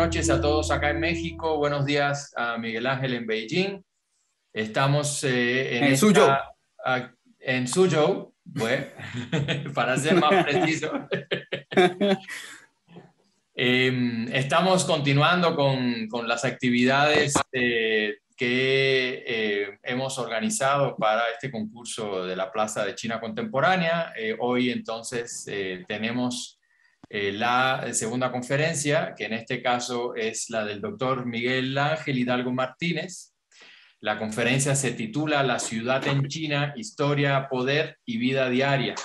noches a todos acá en México. Buenos días a Miguel Ángel en Beijing. Estamos Suzhou. en Suzhou, bueno, para ser más preciso. Estamos continuando con las actividades que hemos organizado para este concurso de la Plaza de China Contemporánea. Hoy entonces tenemos la segunda conferencia, que en este caso es la del doctor Miguel Ángel Hidalgo Martínez. La conferencia se titula La ciudad en China, historia, poder y vida diaria.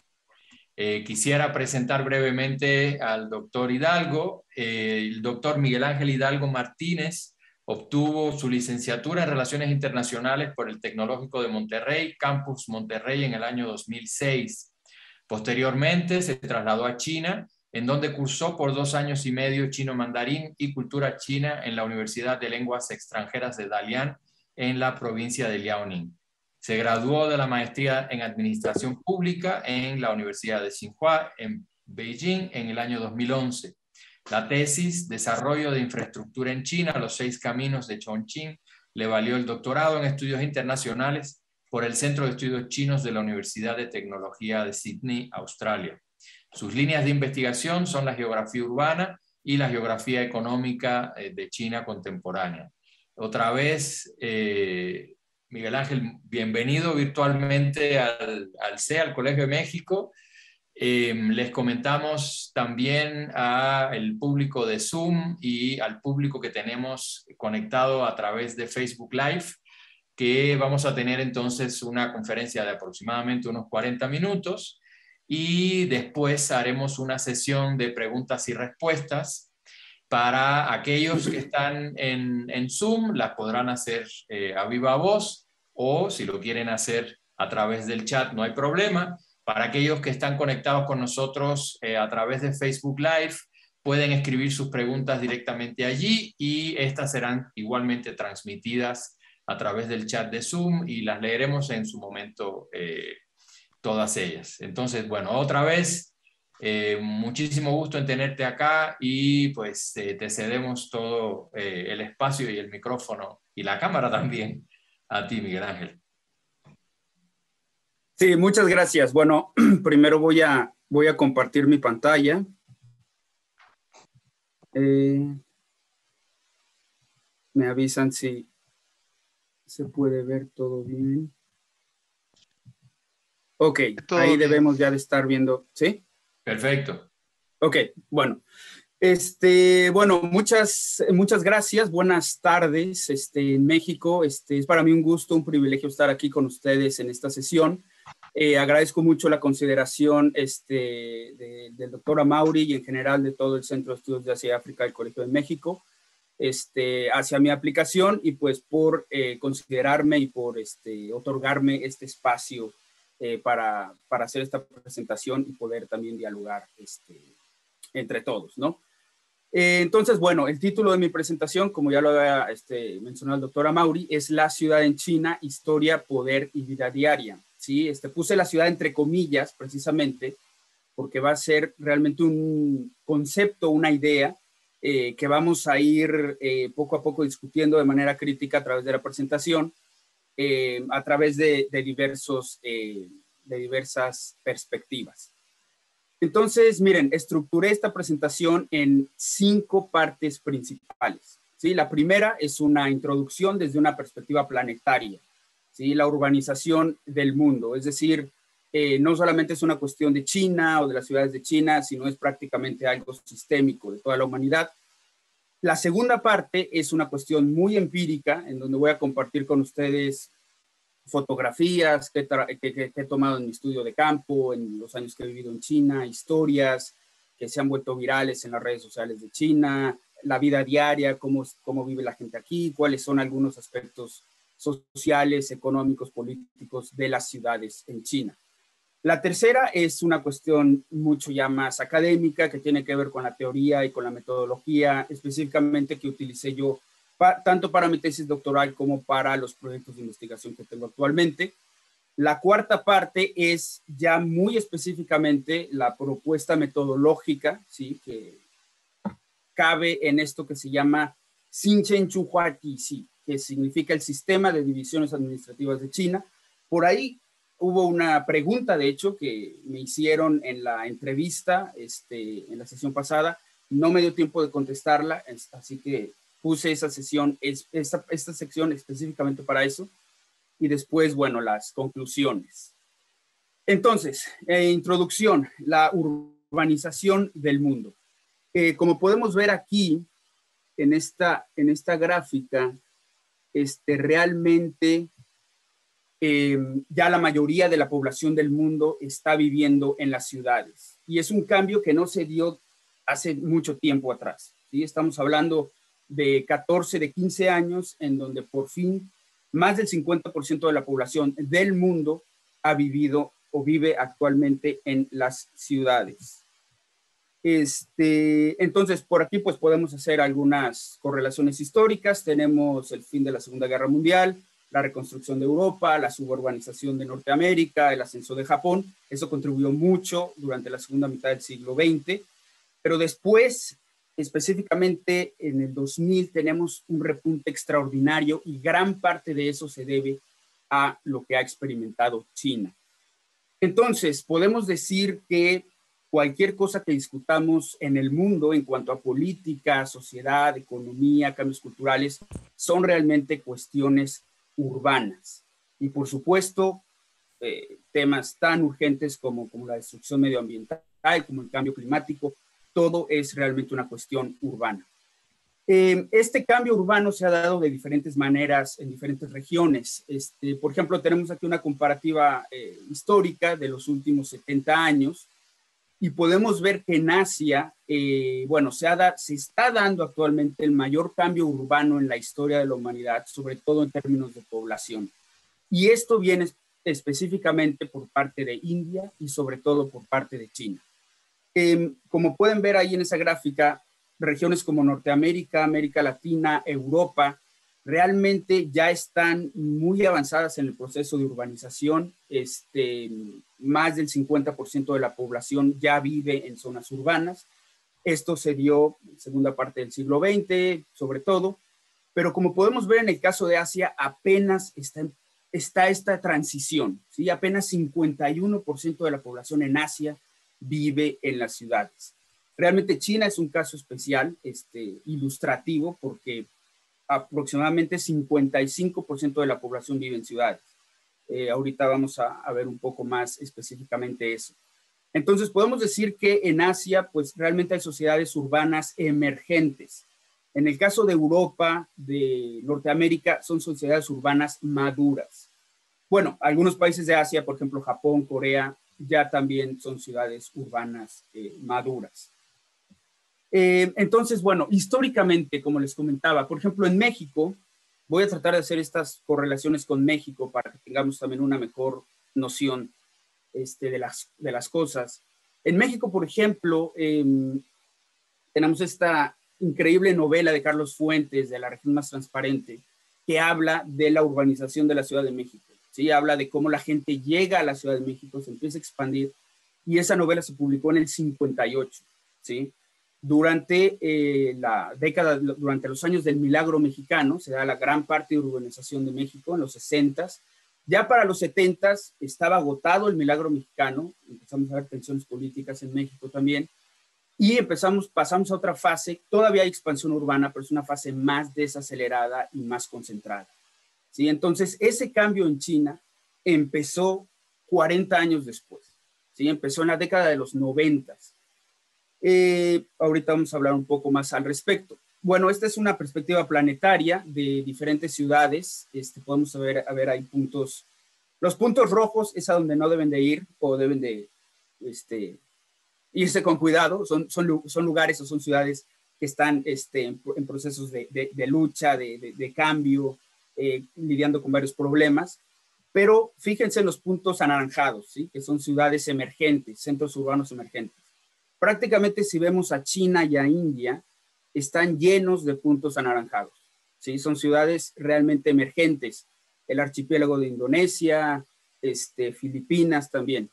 Quisiera presentar brevemente al doctor Hidalgo. El doctor Miguel Ángel Hidalgo Martínez obtuvo su licenciatura en Relaciones Internacionales por el Tecnológico de Monterrey, Campus Monterrey, en el año 2006. Posteriormente se trasladó a China, en donde cursó por 2 años y medio chino mandarín y cultura china en la Universidad de Lenguas Extranjeras de Dalian, en la provincia de Liaoning. Se graduó de la maestría en Administración Pública en la Universidad de Tsinghua, en Beijing, en el año 2011. La tesis, Desarrollo de Infraestructura en China, los 6 caminos de Chongqing, le valió el doctorado en Estudios Internacionales por el Centro de Estudios Chinos de la Universidad de Tecnología de Sydney, Australia. Sus líneas de investigación son la geografía urbana y la geografía económica de China contemporánea. Otra vez, Miguel Ángel, bienvenido virtualmente al Colegio de México. Les comentamos también al público de Zoom y al público que tenemos conectado a través de Facebook Live, que vamos a tener entonces una conferencia de aproximadamente unos 40 minutos y después haremos una sesión de preguntas y respuestas. Para aquellos que están en Zoom, las podrán hacer a viva voz, o si lo quieren hacer a través del chat, no hay problema. Para aquellos que están conectados con nosotros a través de Facebook Live, pueden escribir sus preguntas directamente allí y estas serán igualmente transmitidas a través del chat de Zoom y las leeremos en su momento todas ellas. Entonces, bueno, otra vez, muchísimo gusto en tenerte acá y pues te cedemos todo el espacio y el micrófono y la cámara también a ti, Miguel Ángel. Sí, muchas gracias. Bueno, primero voy a compartir mi pantalla. Me avisan si se puede ver todo bien. Ok, Todo ahí bien. debemos ya de estar viendo, ¿sí? Perfecto. Ok, bueno. Bueno, muchas gracias. Buenas tardes, en México. Es para mí un gusto, un privilegio estar aquí con ustedes en esta sesión. Agradezco mucho la consideración del doctor Amaury y en general de todo el Centro de Estudios de Asia y África del Colegio de México hacia mi aplicación y pues por considerarme y por otorgarme este espacio para hacer esta presentación y poder también dialogar entre todos, ¿no? Entonces, bueno, el título de mi presentación, como ya lo había mencionado el doctor Amaury, es La ciudad en China, historia, poder y vida diaria. ¿Sí? Puse la ciudad entre comillas, precisamente, porque va a ser realmente un concepto, una idea que vamos a ir poco a poco discutiendo de manera crítica a través de la presentación, a través de diversas perspectivas. Entonces, miren, estructuré esta presentación en 5 partes principales. ¿Sí? La primera es una introducción desde una perspectiva planetaria, ¿sí? La urbanización del mundo, es decir, no solamente es una cuestión de China o de las ciudades de China, sino es prácticamente algo sistémico de toda la humanidad. La segunda parte es una cuestión muy empírica, en donde voy a compartir con ustedes fotografías que he tomado en mi estudio de campo, en los años que he vivido en China, historias que se han vuelto virales en las redes sociales de China, la vida diaria, cómo vive la gente aquí, cuáles son algunos aspectos sociales, económicos, políticos de las ciudades en China. La tercera es una cuestión mucho ya más académica que tiene que ver con la teoría y con la metodología específicamente que utilicé yo tanto para mi tesis doctoral como para los proyectos de investigación que tengo actualmente. La cuarta parte es ya muy específicamente la propuesta metodológica, ¿sí? cabe en esto que se llama Xinchen Chuhuati, que significa el Sistema de Divisiones Administrativas de China. Por ahí hubo una pregunta, de hecho, que me hicieron en la entrevista, en la sesión pasada. No me dio tiempo de contestarla, así que puse esta sección específicamente para eso. Y después, bueno, las conclusiones. Entonces, introducción, la urbanización del mundo. Como podemos ver aquí, en esta gráfica, realmente ya la mayoría de la población del mundo está viviendo en las ciudades. Y es un cambio que no se dio hace mucho tiempo atrás, ¿sí? Estamos hablando de 14, de 15 años, en donde por fin más del 50% de la población del mundo ha vivido o vive actualmente en las ciudades. Entonces, por aquí pues podemos hacer algunas correlaciones históricas. Tenemos el fin de la Segunda Guerra Mundial, la reconstrucción de Europa, la suburbanización de Norteamérica, el ascenso de Japón. Eso contribuyó mucho durante la segunda mitad del siglo XX. Pero después, específicamente en el 2000, tenemos un repunte extraordinario y gran parte de eso se debe a lo que ha experimentado China. Entonces, podemos decir que cualquier cosa que discutamos en el mundo en cuanto a política, sociedad, economía, cambios culturales, son realmente cuestiones urbanas. Y por supuesto, temas tan urgentes como la destrucción medioambiental, como el cambio climático, todo es realmente una cuestión urbana. Este cambio urbano se ha dado de diferentes maneras en diferentes regiones. Por ejemplo, tenemos aquí una comparativa histórica de los últimos 70 años y podemos ver que en Asia, bueno, se está dando actualmente el mayor cambio urbano en la historia de la humanidad, sobre todo en términos de población. Y esto viene específicamente por parte de India y sobre todo por parte de China. Como pueden ver ahí en esa gráfica, regiones como Norteamérica, América Latina, Europa, realmente ya están muy avanzadas en el proceso de urbanización. Más del 50% de la población ya vive en zonas urbanas. Esto se dio en segunda parte del siglo XX, sobre todo. Pero como podemos ver en el caso de Asia, apenas está esta transición, ¿sí? Apenas 51% de la población en Asia vive en las ciudades. Realmente China es un caso especial, ilustrativo, porque aproximadamente 55% de la población vive en ciudades. Ahorita vamos a ver un poco más específicamente eso. Entonces podemos decir que en Asia pues realmente hay sociedades urbanas emergentes. En el caso de Europa, de Norteamérica, son sociedades urbanas maduras. Bueno, algunos países de Asia, por ejemplo Japón, Corea, ya también son ciudades urbanas maduras. Entonces, bueno, históricamente, como les comentaba, por ejemplo, en México, voy a tratar de hacer estas correlaciones con México para que tengamos también una mejor noción de las cosas. En México, por ejemplo, tenemos esta increíble novela de Carlos Fuentes, de La región más transparente, que habla de la urbanización de la Ciudad de México. ¿Sí? Habla de cómo la gente llega a la Ciudad de México, se empieza a expandir, y esa novela se publicó en el 58, ¿sí? Durante durante los años del Milagro Mexicano, se da la gran parte de urbanización de México en los 60s. Ya para los 70s estaba agotado el Milagro Mexicano, empezamos a ver tensiones políticas en México también, y pasamos a otra fase. Todavía hay expansión urbana, pero es una fase más desacelerada y más concentrada, ¿sí? Entonces, ese cambio en China empezó 40 años después, ¿sí? Empezó en la década de los 90s. Ahorita vamos a hablar un poco más al respecto. Bueno, esta es una perspectiva planetaria de diferentes ciudades. Podemos ver hay puntos. Los puntos rojos es a donde no deben de ir o deben de irse con cuidado. Son lugares o son ciudades que están en procesos de lucha, de cambio, lidiando con varios problemas. Pero fíjense en los puntos anaranjados, ¿sí? Que son ciudades emergentes, centros urbanos emergentes. Prácticamente si vemos a China y a India, están llenos de puntos anaranjados, ¿sí? Son ciudades realmente emergentes. El archipiélago de Indonesia, Filipinas también.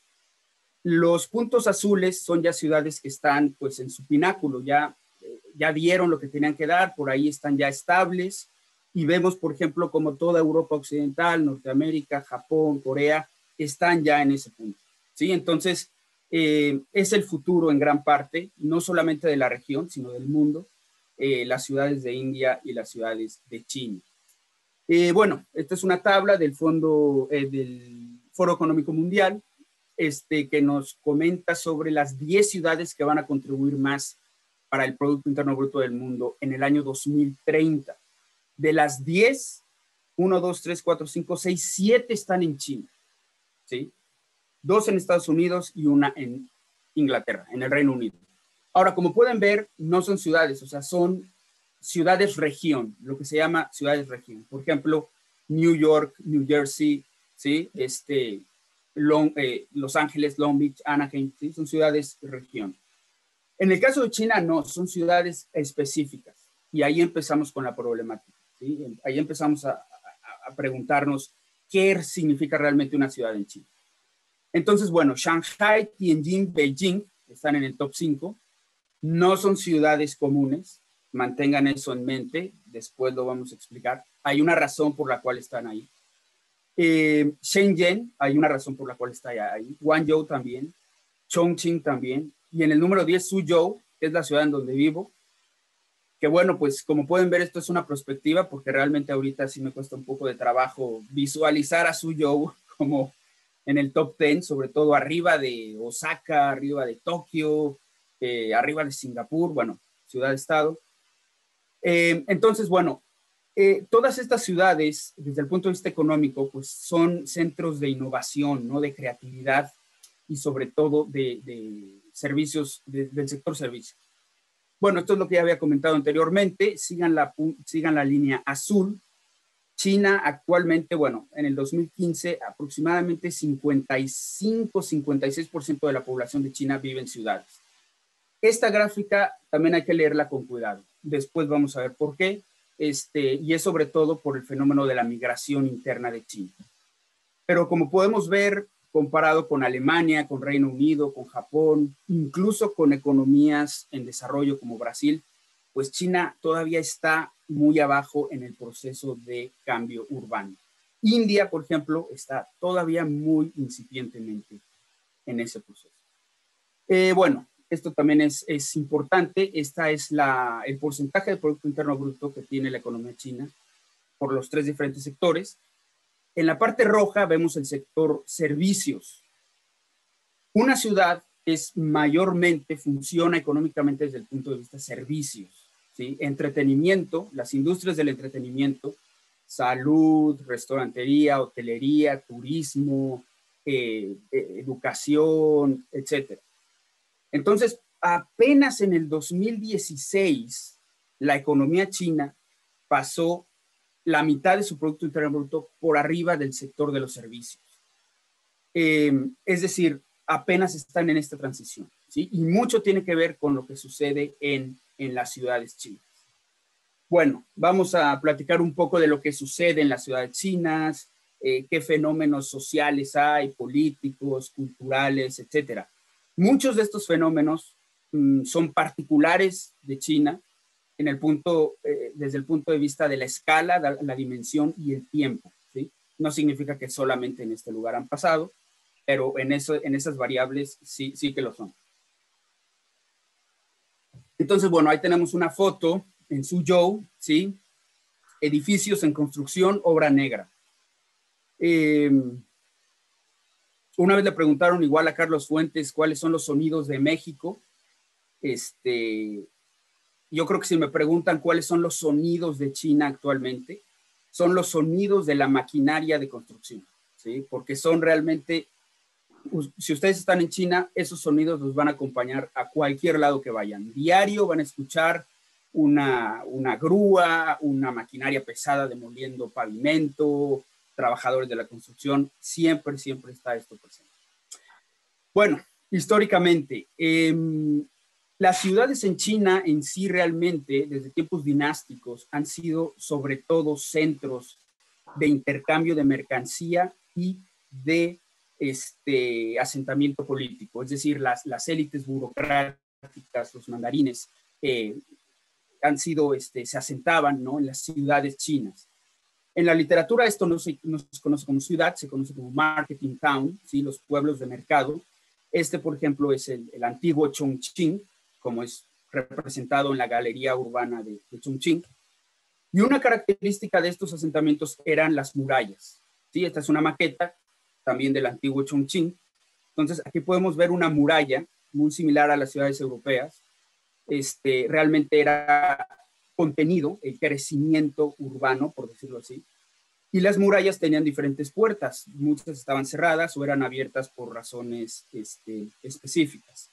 Los puntos azules son ya ciudades que están pues en su pináculo, ya ya dieron lo que tenían que dar, por ahí están ya estables, y vemos, por ejemplo, como toda Europa Occidental, Norteamérica, Japón, Corea, están ya en ese punto, ¿sí? Entonces, es el futuro en gran parte, no solamente de la región, sino del mundo, las ciudades de India y las ciudades de China. Bueno, esta es una tabla del del Foro Económico Mundial, que nos comenta sobre las 10 ciudades que van a contribuir más para el Producto Interno Bruto del mundo en el año 2030. De las 10, 1, 2, 3, 4, 5, 6, 7 están en China, ¿sí? 2 en Estados Unidos y 1 en Inglaterra, en el Reino Unido. Ahora, como pueden ver, no son ciudades, o sea, son ciudades-región, lo que se llama ciudades-región. Por ejemplo, New York, New Jersey, ¿sí? Los Ángeles, Long Beach, Anaheim, ¿sí? Son ciudades-región. En el caso de China, no, son ciudades específicas. Y ahí empezamos con la problemática, ¿sí? Ahí empezamos a preguntarnos qué significa realmente una ciudad en China. Entonces, bueno, Shanghai, Tianjin, Beijing están en el top 5. No son ciudades comunes, mantengan eso en mente, después lo vamos a explicar. Hay una razón por la cual están ahí. Shenzhen, hay una razón por la cual está ahí. Guangzhou también, Chongqing también. Y en el número 10, Suzhou, que es la ciudad en donde vivo. Que bueno, pues como pueden ver, esto es una perspectiva, porque realmente ahorita sí me cuesta un poco de trabajo visualizar a Suzhou como en el top 10, sobre todo arriba de Osaka, arriba de Tokio, arriba de Singapur, bueno, ciudad-estado. Entonces, bueno, todas estas ciudades, desde el punto de vista económico, pues son centros de innovación, ¿no? De creatividad y sobre todo de servicios, del sector servicios. Bueno, esto es lo que ya había comentado anteriormente. Sigan la línea azul. China actualmente, bueno, en el 2015, aproximadamente 55-56% de la población de China vive en ciudades. Esta gráfica también hay que leerla con cuidado. Después vamos a ver por qué. Y es sobre todo por el fenómeno de la migración interna de China. Pero como podemos ver, comparado con Alemania, con Reino Unido, con Japón, incluso con economías en desarrollo como Brasil, pues China todavía está muy abajo en el proceso de cambio urbano. India, por ejemplo, está todavía muy incipientemente en ese proceso. Bueno, esto también es importante. Esta es el porcentaje de Producto Interno Bruto que tiene la economía china por los 3 diferentes sectores. En la parte roja vemos el sector servicios. Una ciudad mayormente funciona económicamente desde el punto de vista servicios, ¿sí? Entretenimiento, las industrias del entretenimiento, salud, restaurantería, hotelería, turismo, educación, etc. Entonces, apenas en el 2016, la economía china pasó la mitad de su Producto Interno Bruto por arriba del sector de los servicios. Es decir, apenas están en esta transición, ¿sí? Y mucho tiene que ver con lo que sucede en las ciudades chinas. Bueno, vamos a platicar un poco de lo que sucede en las ciudades chinas, qué fenómenos sociales hay, políticos, culturales, etcétera. Muchos de estos fenómenos son particulares de China desde el punto de vista de la escala, la dimensión y el tiempo, ¿sí? No significa que solamente en este lugar han pasado, pero en esas variables sí que lo son. Entonces, bueno, ahí tenemos una foto en Suzhou, ¿sí? Edificios en construcción, obra negra. Una vez le preguntaron igual a Carlos Fuentes cuáles son los sonidos de México. Yo creo que si me preguntan cuáles son los sonidos de China actualmente, son los sonidos de la maquinaria de construcción, ¿sí? Porque son realmente, si ustedes están en China, esos sonidos los van a acompañar a cualquier lado que vayan. Diario van a escuchar una grúa, una maquinaria pesada demoliendo pavimento, trabajadores de la construcción, siempre está esto presente. Bueno, históricamente, las ciudades en China en sí realmente, desde tiempos dinásticos, han sido sobre todo centros de intercambio de mercancía y de asentamiento político. Es decir, las élites burocráticas, los mandarines, se asentaban, ¿no?, en las ciudades chinas. En la literatura esto no se conoce como ciudad, se conoce como marketing town, ¿sí?, los pueblos de mercado. Por ejemplo, es el antiguo Chongqing, como es representado en la galería urbana de Chongqing. Y una característica de estos asentamientos eran las murallas, ¿sí? Esta es una maqueta también del antiguo Chongqing. Entonces, aquí podemos ver una muralla muy similar a las ciudades europeas. Realmente era contenido el crecimiento urbano, por decirlo así. Y las murallas tenían diferentes puertas. Muchas estaban cerradas o eran abiertas por razones específicas.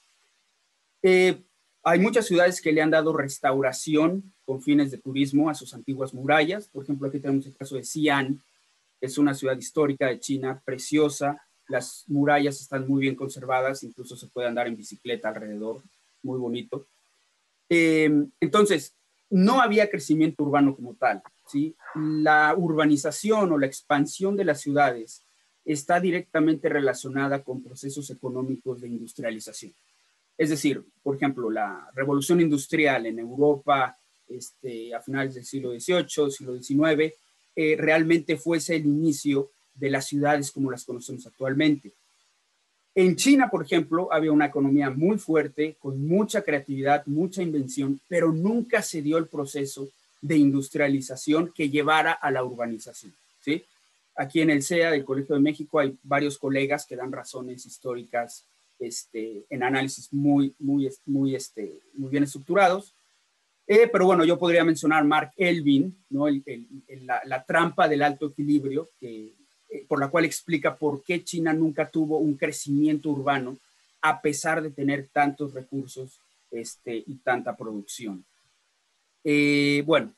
Hay muchas ciudades que le han dado restauración con fines de turismo a sus antiguas murallas. Por ejemplo, aquí tenemos el caso de Xi'an. Es una ciudad histórica de China, preciosa. Las murallas están muy bien conservadas, incluso se puede andar en bicicleta alrededor, muy bonito. Entonces, no había crecimiento urbano como tal, ¿sí? La urbanización o la expansión de las ciudades está directamente relacionada con procesos económicos de industrialización. Es decir, por ejemplo, la revolución industrial en Europa a finales del siglo XVIII, siglo XIX, realmente fuese el inicio de las ciudades como las conocemos actualmente. En China, por ejemplo, había una economía muy fuerte, con mucha creatividad, mucha invención, pero nunca se dio el proceso de industrialización que llevara a la urbanización, ¿sí? Aquí en el CEA del Colegio de México hay varios colegas que dan razones históricas en análisis muy bien estructurados. Pero bueno, yo podría mencionar Mark Elvin, ¿no?, la trampa del alto equilibrio, por la cual explica por qué China nunca tuvo un crecimiento urbano a pesar de tener tantos recursos y tanta producción. Bueno,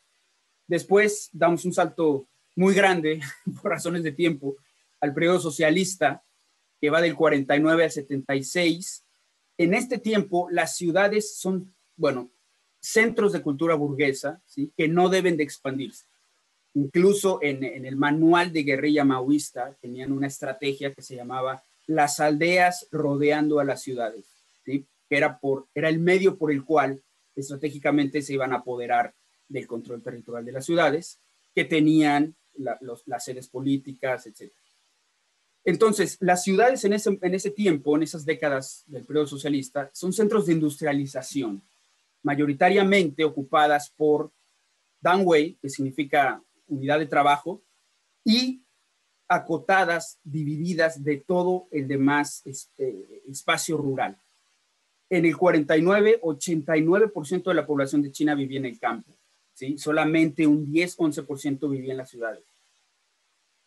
después damos un salto muy grande, por razones de tiempo, al periodo socialista, que va del 49 al 76. En este tiempo, las ciudades son, bueno, centros de cultura burguesa, ¿sí?, que no deben de expandirse. Incluso en el manual de guerrilla maoísta tenían una estrategia que se llamaba las aldeas rodeando a las ciudades, ¿sí?, que era el medio por el cual estratégicamente se iban a apoderar del control territorial de las ciudades, que tenían las sedes políticas, etc. Entonces, las ciudades en ese tiempo, en esas décadas del periodo socialista, son centros de industrialización, mayoritariamente ocupadas por Danwei, que significa unidad de trabajo, y acotadas, divididas de todo el demás espacio rural. En el 49, 89% de la población de China vivía en el campo, ¿sí? Solamente un 10-11% vivía en las ciudades.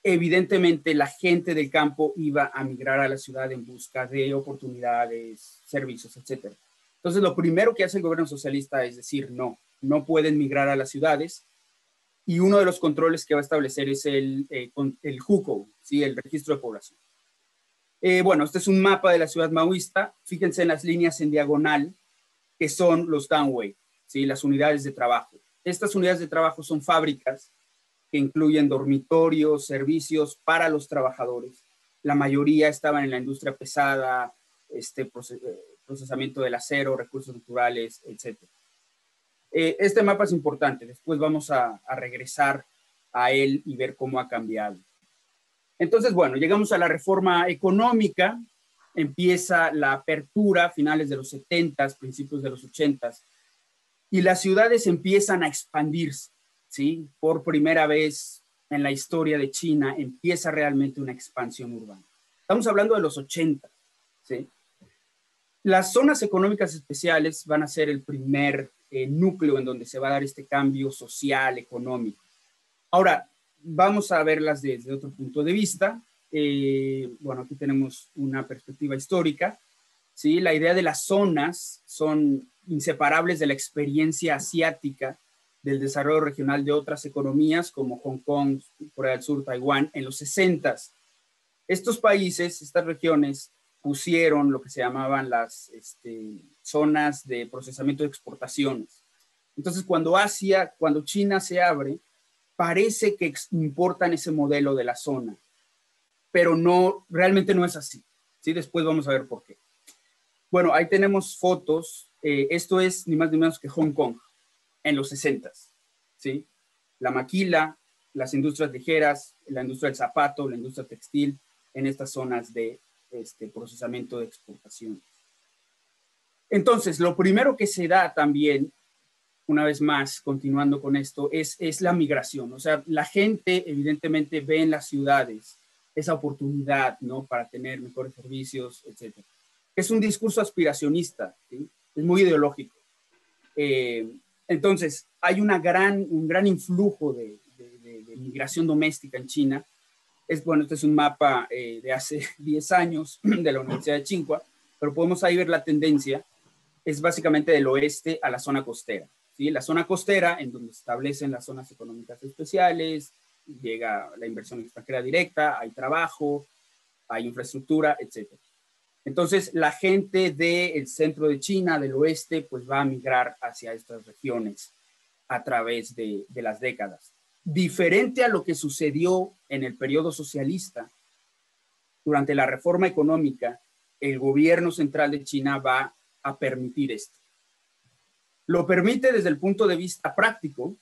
Evidentemente, la gente del campo iba a migrar a la ciudad en busca de oportunidades, servicios, etc. Entonces, lo primero que hace el gobierno socialista es decir, no pueden migrar a las ciudades, y uno de los controles que va a establecer es el Hukou, ¿sí?, el registro de población. Bueno, este es un mapa de la ciudad maoísta. Fíjense en las líneas en diagonal, que son los Danwei, ¿sí?, las unidades de trabajo. Estas unidades de trabajo son fábricas que incluyen dormitorios, servicios para los trabajadores. La mayoría estaban en la industria pesada, procesamiento del acero, recursos naturales, etc. Este mapa es importante, después vamos a regresar a él y ver cómo ha cambiado. Entonces, bueno, llegamos a la reforma económica, empieza la apertura a finales de los 70, principios de los 80, y las ciudades empiezan a expandirse, ¿sí? Por primera vez en la historia de China empieza realmente una expansión urbana. Estamos hablando de los 80, ¿sí? Las zonas económicas especiales van a ser el primer núcleo en donde se va a dar este cambio social, económico. Ahora, vamos a verlas desde otro punto de vista. Bueno, aquí tenemos una perspectiva histórica, ¿sí? La idea de las zonas son inseparables de la experiencia asiática del desarrollo regional de otras economías como Hong Kong, Corea del Sur, Taiwán, en los 60s. Estos países, estas regiones, pusieron lo que se llamaban las zonas de procesamiento de exportaciones. Entonces, cuando China se abre, parece que importan ese modelo de la zona, pero realmente no es así, ¿sí? Después vamos a ver por qué. Bueno, ahí tenemos fotos Esto es ni más ni menos que Hong Kong en los 60s, ¿sí? La maquila, las industrias ligeras, la industria del zapato, la industria textil, en estas zonas de procesamiento de exportación. Entonces, lo primero que se da también, una vez más, continuando con esto, es la migración. O sea, la gente evidentemente ve en las ciudades esa oportunidad, ¿no? Para tener mejores servicios, etc. Es un discurso aspiracionista, ¿sí? Es muy ideológico. Entonces, hay un gran influjo de migración doméstica en China. Bueno, este es un mapa de hace 10 años de la Universidad de Tsinghua, pero podemos ahí ver la tendencia. Es básicamente del oeste a la zona costera, ¿sí? La zona costera, en donde se establecen las zonas económicas especiales, llega la inversión extranjera directa, hay trabajo, hay infraestructura, etc. Entonces, la gente del centro de China, del oeste, pues va a migrar hacia estas regiones a través de las décadas. Diferente a lo que sucedió en el periodo socialista, durante la reforma económica, el gobierno central de China va a permitir esto. Lo permite desde el punto de vista práctico,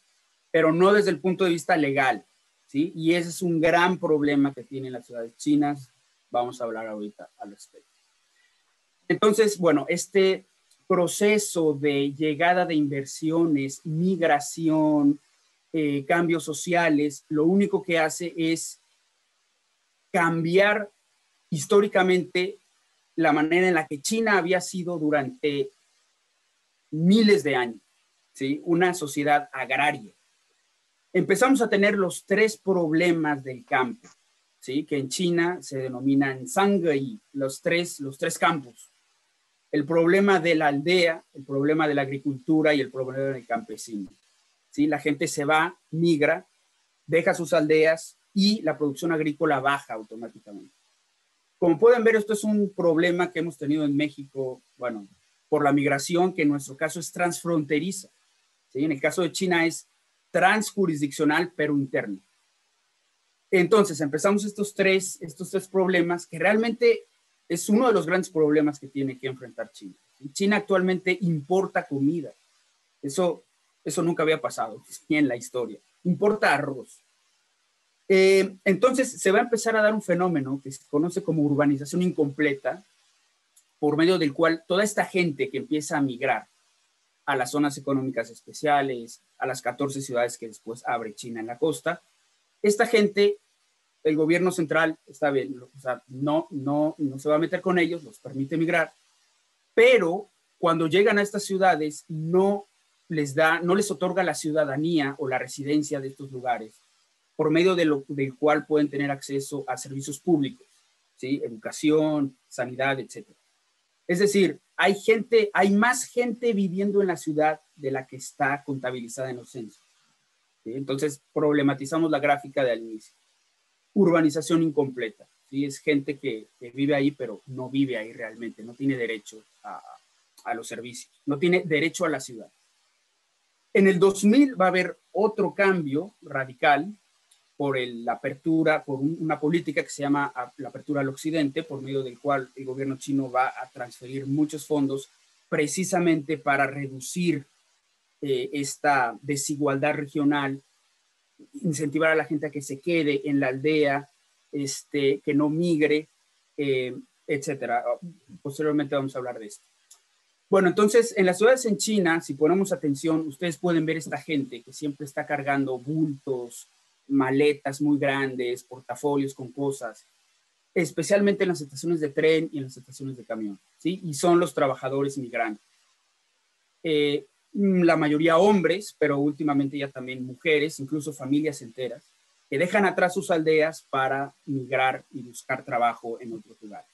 pero no desde el punto de vista legal, ¿sí? Y ese es un gran problema que tienen las ciudades chinas. Vamos a hablar ahorita al respecto. Entonces, bueno, este proceso de llegada de inversiones, migración, cambios sociales, lo único que hace es cambiar históricamente la manera en la que China había sido durante miles de años, ¿sí? Una sociedad agraria. Empezamos a tener los 3 problemas del campo, ¿sí? Que en China se denominan Sangui, los tres campos. El problema de la aldea, el problema de la agricultura y el problema del campesino, ¿sí? La gente se va, migra, deja sus aldeas y la producción agrícola baja automáticamente. Como pueden ver, esto es un problema que hemos tenido en México, bueno, por la migración, que en nuestro caso es transfronteriza, ¿sí? En el caso de China es transjurisdiccional, pero interno. Entonces, empezamos estos tres problemas que realmente es uno de los grandes problemas que tiene que enfrentar China. China actualmente importa comida. Eso nunca había pasado en la historia. Importa arroz. Entonces, se va a empezar a dar un fenómeno que se conoce como urbanización incompleta, por medio del cual toda esta gente que empieza a migrar a las zonas económicas especiales, a las 14 ciudades que después abre China en la costa, esta gente, el gobierno central, está bien, o sea, no se va a meter con ellos, los permite migrar, pero cuando llegan a estas ciudades no les otorga la ciudadanía o la residencia de estos lugares, por medio del cual pueden tener acceso a servicios públicos, ¿sí? Educación, sanidad, etc. Es decir, hay más gente viviendo en la ciudad de la que está contabilizada en los censos, ¿sí? Entonces, problematizamos la gráfica de al inicio. Urbanización incompleta, ¿sí? Es gente que vive ahí, pero no vive ahí realmente, no tiene derecho a los servicios, no tiene derecho a la ciudad. En el 2000 va a haber otro cambio radical por la apertura, por una política que se llama la apertura al occidente, por medio del cual el gobierno chino va a transferir muchos fondos precisamente para reducir esta desigualdad regional, incentivar a la gente a que se quede en la aldea, que no migre, etcétera. Posteriormente vamos a hablar de esto. Bueno, entonces, en las ciudades en China, si ponemos atención, ustedes pueden ver esta gente que siempre está cargando bultos, maletas muy grandes, portafolios con cosas, especialmente en las estaciones de tren y en las estaciones de camión, ¿sí? Y son los trabajadores migrantes. La mayoría hombres, pero últimamente ya también mujeres, incluso familias enteras, que dejan atrás sus aldeas para migrar y buscar trabajo en otros lugares.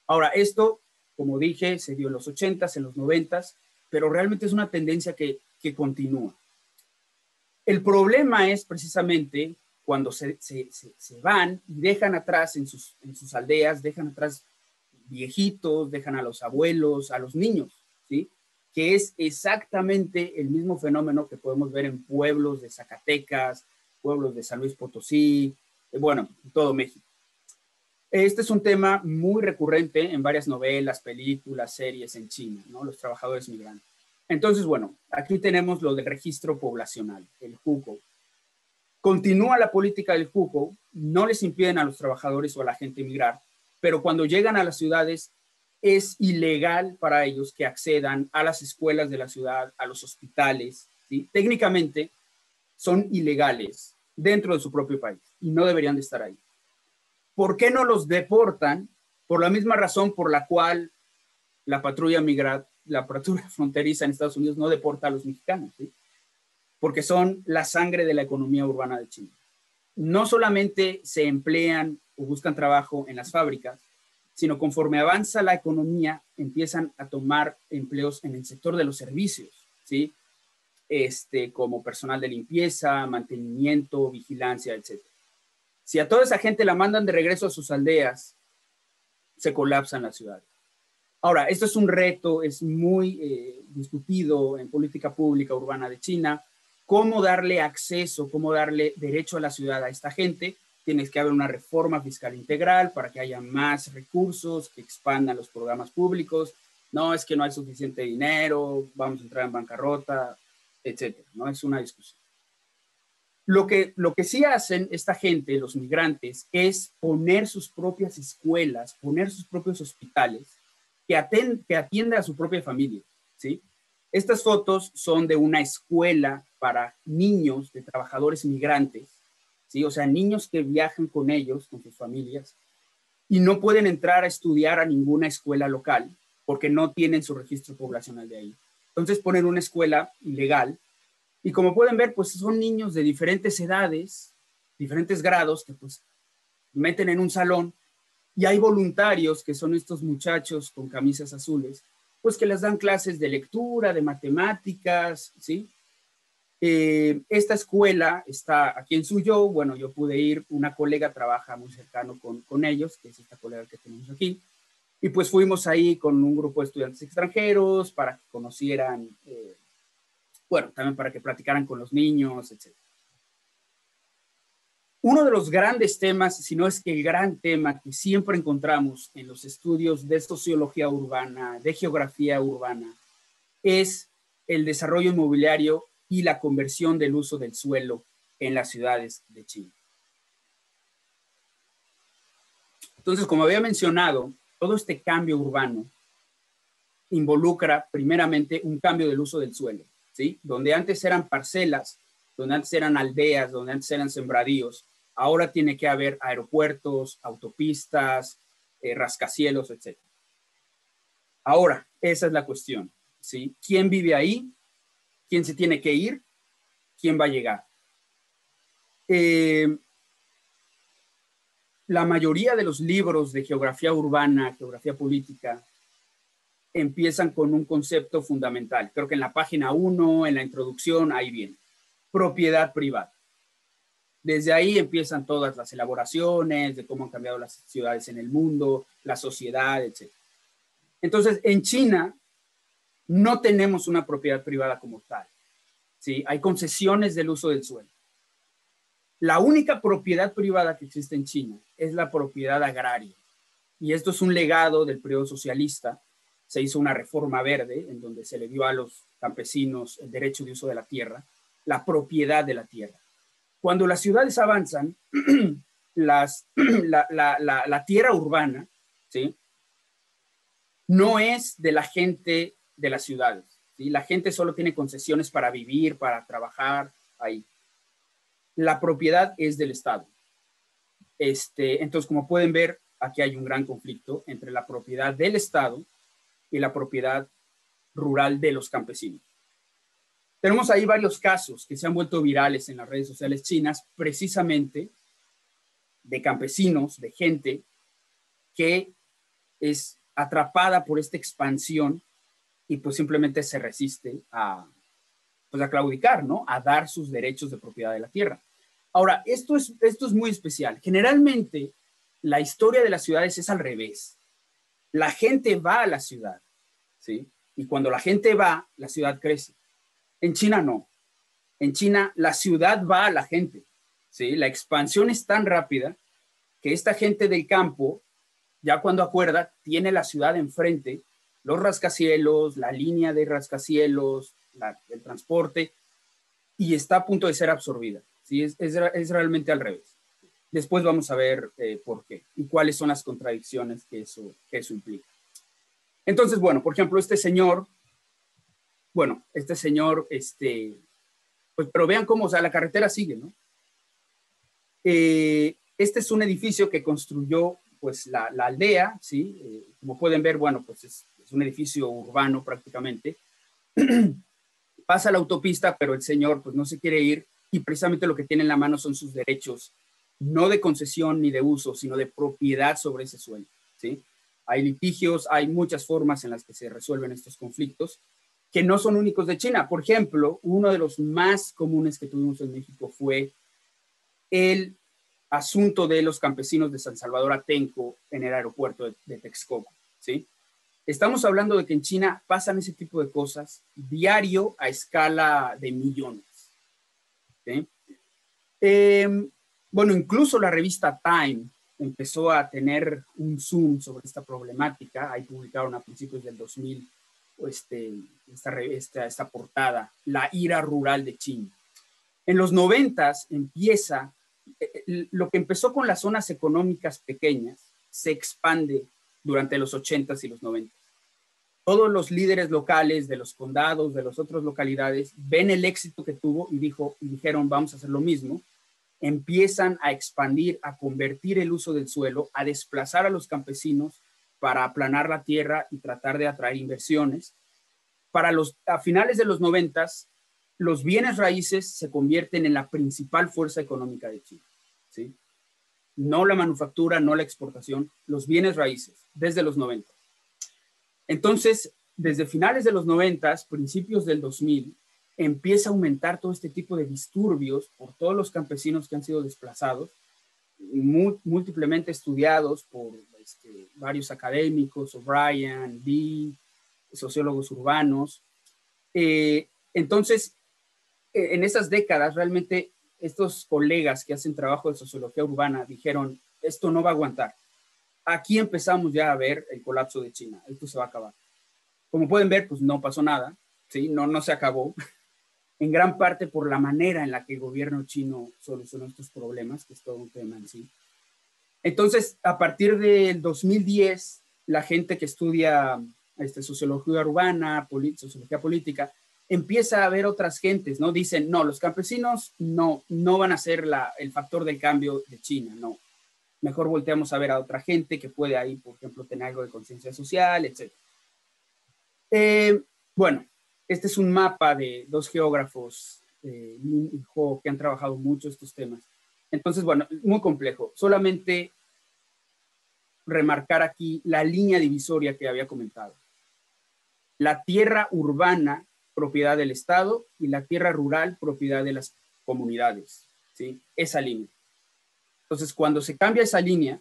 Ahora, esto, como dije, se dio en los 80s, en los 90s, pero realmente es una tendencia que continúa. El problema es precisamente cuando se van y dejan atrás en sus aldeas, dejan atrás viejitos, dejan a los abuelos, a los niños, ¿sí? Que es exactamente el mismo fenómeno que podemos ver en pueblos de Zacatecas, pueblos de San Luis Potosí, bueno, en todo México. Este es un tema muy recurrente en varias novelas, películas, series en China, ¿no? Los trabajadores migrantes. Entonces, bueno, aquí tenemos lo del registro poblacional, el JUCO. Continúa la política del JUCO, no les impiden a los trabajadores o a la gente emigrar, pero cuando llegan a las ciudades es ilegal para ellos que accedan a las escuelas de la ciudad, a los hospitales, ¿sí? Técnicamente son ilegales dentro de su propio país y no deberían de estar ahí. ¿Por qué no los deportan? Por la misma razón por la cual la patrulla fronteriza en Estados Unidos no deporta a los mexicanos, ¿sí? Porque son la sangre de la economía urbana de China. No solamente se emplean o buscan trabajo en las fábricas, sino conforme avanza la economía, empiezan a tomar empleos en el sector de los servicios, ¿sí? Como personal de limpieza, mantenimiento, vigilancia, etc. Si a toda esa gente la mandan de regreso a sus aldeas, se colapsan las ciudades. Ahora, esto es un reto, es muy discutido en política pública urbana de China. ¿Cómo darle acceso, cómo darle derecho a la ciudad a esta gente? Tienes que haber una reforma fiscal integral para que haya más recursos, que expandan los programas públicos. No, es que no hay suficiente dinero, vamos a entrar en bancarrota, etcétera. No es una discusión. Lo que sí hacen esta gente, los migrantes, es poner sus propias escuelas, poner sus propios hospitales que atienda a su propia familia, ¿sí? Estas fotos son de una escuela para niños de trabajadores migrantes, ¿sí? O sea, niños que viajan con ellos, con sus familias, y no pueden entrar a estudiar a ninguna escuela local porque no tienen su registro poblacional de ahí. Entonces ponen una escuela ilegal y como pueden ver, pues son niños de diferentes edades, diferentes grados que pues meten en un salón y hay voluntarios que son estos muchachos con camisas azules, pues que les dan clases de lectura, de matemáticas, ¿sí? Esta escuela está aquí en Suzhou. Bueno, yo pude ir, una colega trabaja muy cercano con ellos, que es esta colega que tenemos aquí, y pues fuimos ahí con un grupo de estudiantes extranjeros para que conocieran, bueno, también para que platicaran con los niños, etc. Uno de los grandes temas, si no es que el gran tema que siempre encontramos en los estudios de sociología urbana, de geografía urbana, es el desarrollo inmobiliario y la conversión del uso del suelo en las ciudades de China. Entonces, como había mencionado, todo este cambio urbano involucra primeramente un cambio del uso del suelo, ¿sí? Donde antes eran parcelas, donde antes eran aldeas, donde antes eran sembradíos, ahora tiene que haber aeropuertos, autopistas, rascacielos, etc. Ahora, esa es la cuestión, ¿sí? ¿Quién vive ahí? ¿Quién se tiene que ir? ¿Quién va a llegar? La mayoría de los libros de geografía urbana, geografía política, empiezan con un concepto fundamental. Creo que en la página 1, en la introducción, ahí viene. Propiedad privada. Desde ahí empiezan todas las elaboraciones de cómo han cambiado las ciudades en el mundo, la sociedad, etc. Entonces, en China no tenemos una propiedad privada como tal, ¿sí? Hay concesiones del uso del suelo. La única propiedad privada que existe en China es la propiedad agraria. Y esto es un legado del periodo socialista. Se hizo una reforma verde en donde se le dio a los campesinos el derecho de uso de la tierra, la propiedad de la tierra. Cuando las ciudades avanzan, la tierra urbana, ¿sí?, no es de la gente de las ciudades, ¿sí? La gente solo tiene concesiones para vivir, para trabajar ahí. La propiedad es del Estado. Entonces, como pueden ver, aquí hay un gran conflicto entre la propiedad del Estado y la propiedad rural de los campesinos. Tenemos ahí varios casos que se han vuelto virales en las redes sociales chinas, precisamente de campesinos, de gente que es atrapada por esta expansión y pues simplemente se resiste a claudicar, ¿no? A dar sus derechos de propiedad de la tierra. Ahora, esto es muy especial. Generalmente, la historia de las ciudades es al revés. La gente va a la ciudad, ¿sí? Y cuando la gente va, la ciudad crece. En China no. En China, la ciudad va a la gente, ¿sí? La expansión es tan rápida que esta gente del campo, ya cuando acuerda, tiene la ciudad enfrente los rascacielos, la línea de rascacielos, el transporte, y está a punto de ser absorbida. ¿Sí? Es realmente al revés. Después vamos a ver por qué y cuáles son las contradicciones que eso implica. Entonces, bueno, por ejemplo, este señor, pues, pero vean cómo, o sea, la carretera sigue, ¿no? Este es un edificio que construyó, pues, la aldea, ¿sí? Como pueden ver, bueno, pues es un edificio urbano prácticamente. Pasa la autopista, pero el señor, pues, no se quiere ir, y precisamente lo que tiene en la mano son sus derechos, no de concesión ni de uso, sino de propiedad sobre ese suelo, ¿sí? Hay litigios, hay muchas formas en las que se resuelven estos conflictos, que no son únicos de China. Por ejemplo, uno de los más comunes que tuvimos en México fue el asunto de los campesinos de San Salvador Atenco en el aeropuerto de Texcoco, ¿sí? Estamos hablando de que en China pasan ese tipo de cosas diario a escala de millones, ¿sí? Bueno, incluso la revista Time empezó a tener un zoom sobre esta problemática. Ahí publicaron a principios del 2000 esta portada, La ira rural de China. En los 90s empieza, lo que empezó con las zonas económicas pequeñas, se expande durante los 80s y los 90s. Todos los líderes locales de los condados, de las otras localidades, ven el éxito que tuvo y dijeron, vamos a hacer lo mismo. Empiezan a expandir, a convertir el uso del suelo, a desplazar a los campesinos para aplanar la tierra y tratar de atraer inversiones. A finales de los 90s, los bienes raíces se convierten en la principal fuerza económica de China, ¿sí? No la manufactura, no la exportación, los bienes raíces, desde los 90. Entonces, desde finales de los 90, principios del 2000, empieza a aumentar todo este tipo de disturbios por todos los campesinos que han sido desplazados, múltiplemente estudiados por varios académicos, O'Brien, Lee, sociólogos urbanos. Entonces, en esas décadas, realmente estos colegas que hacen trabajo de sociología urbana dijeron, esto no va a aguantar. Aquí empezamos ya a ver el colapso de China, esto se va a acabar. Como pueden ver, pues no pasó nada, ¿sí? No se acabó, en gran parte por la manera en la que el gobierno chino solucionó estos problemas, que es todo un tema en sí. Entonces, a partir del 2010, la gente que estudia sociología urbana, sociología política, empieza a ver otras gentes, ¿no? Dicen, no, los campesinos no van a ser el factor del cambio de China, no. Mejor volteamos a ver a otra gente que puede ahí, por ejemplo, tener algo de conciencia social, etc. Bueno, este es un mapa de dos geógrafos, Lin y Ho, que han trabajado mucho estos temas. Entonces, bueno, muy complejo. Solamente remarcar aquí la línea divisoria que había comentado. La tierra urbana, propiedad del Estado, y la tierra rural, propiedad de las comunidades, ¿sí? Esa línea. Entonces, cuando se cambia esa línea,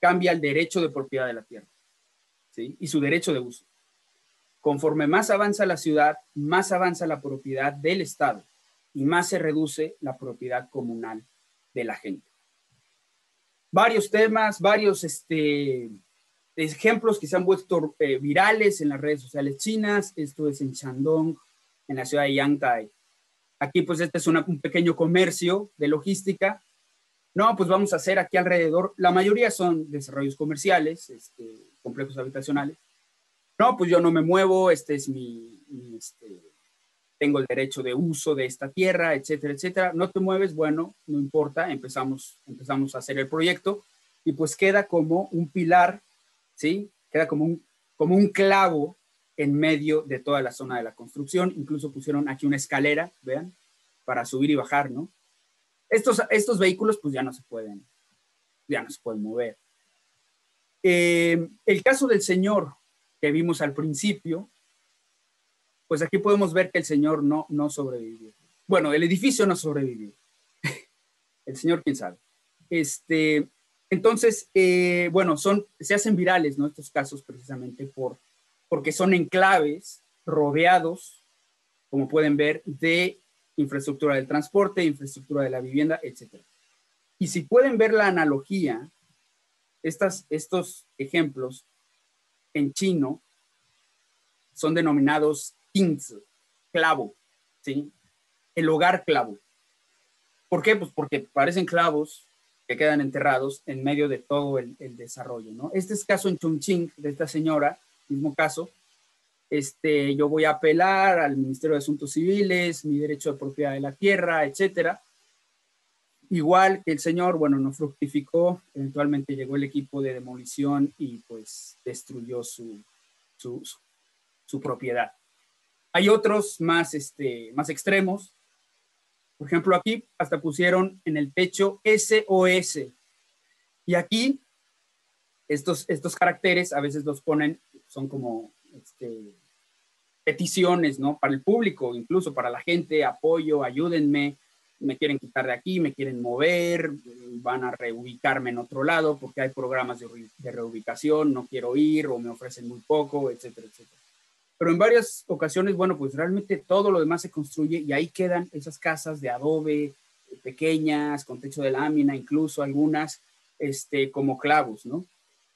cambia el derecho de propiedad de la tierra, ¿sí? Y su derecho de uso. Conforme más avanza la ciudad, más avanza la propiedad del Estado y más se reduce la propiedad comunal de la gente. Varios temas, varios ejemplos que se han vuelto virales en las redes sociales chinas. Esto es en Shandong, en la ciudad de Yantai. Aquí, pues, este es un pequeño comercio de logística. No, pues vamos a hacer aquí alrededor, la mayoría son desarrollos comerciales, complejos habitacionales. No, pues yo no me muevo, tengo el derecho de uso de esta tierra, etcétera, etcétera. No te mueves, bueno, no importa, empezamos a hacer el proyecto y pues queda como un pilar, ¿sí? Queda como un clavo en medio de toda la zona de la construcción. Incluso pusieron aquí una escalera, vean, para subir y bajar, ¿no? Estos vehículos pues ya no se pueden mover. El caso del señor que vimos al principio, pues aquí podemos ver que el señor no sobrevivió. Bueno, el edificio no sobrevivió. El señor, quién sabe. Entonces, bueno, se hacen virales, ¿no? Estos casos precisamente porque son enclaves rodeados, como pueden ver, de infraestructura del transporte, infraestructura de la vivienda, etc. Y si pueden ver la analogía, estos ejemplos en chino son denominados tins, clavo, ¿sí? El hogar clavo. ¿Por qué? Pues porque parecen clavos que quedan enterrados en medio de todo el desarrollo, ¿no? Este es caso en Chongqing de esta señora, mismo caso. Yo voy a apelar al Ministerio de Asuntos Civiles, mi derecho de propiedad de la tierra, etcétera. Igual que el señor, bueno, no fructificó, eventualmente llegó el equipo de demolición y pues destruyó su propiedad. Hay otros más extremos. Por ejemplo, aquí hasta pusieron en el techo SOS. Y aquí estos caracteres a veces los ponen, son como peticiones, ¿no? Para el público, incluso para la gente, apoyo, ayúdenme, me quieren quitar de aquí, me quieren mover, van a reubicarme en otro lado porque hay programas de reubicación, no quiero ir o me ofrecen muy poco, etcétera, etcétera. Pero en varias ocasiones, bueno, pues realmente todo lo demás se construye y ahí quedan esas casas de adobe, pequeñas, con techo de lámina, incluso algunas como clavos, ¿no?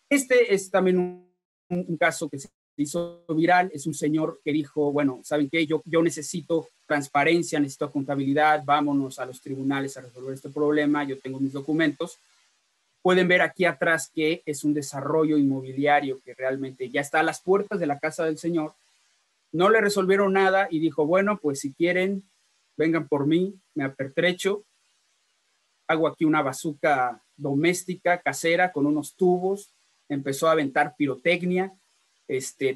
Este es también un caso que se hizo viral. Es un señor que dijo, bueno, ¿saben qué? Yo necesito transparencia, necesito contabilidad, vámonos a los tribunales a resolver este problema, yo tengo mis documentos. Pueden ver aquí atrás que es un desarrollo inmobiliario que realmente ya está a las puertas de la casa del señor. No le resolvieron nada y dijo, bueno, pues si quieren, vengan por mí, me apertrecho, hago aquí una bazuca doméstica, casera, con unos tubos, empezó a aventar pirotecnia,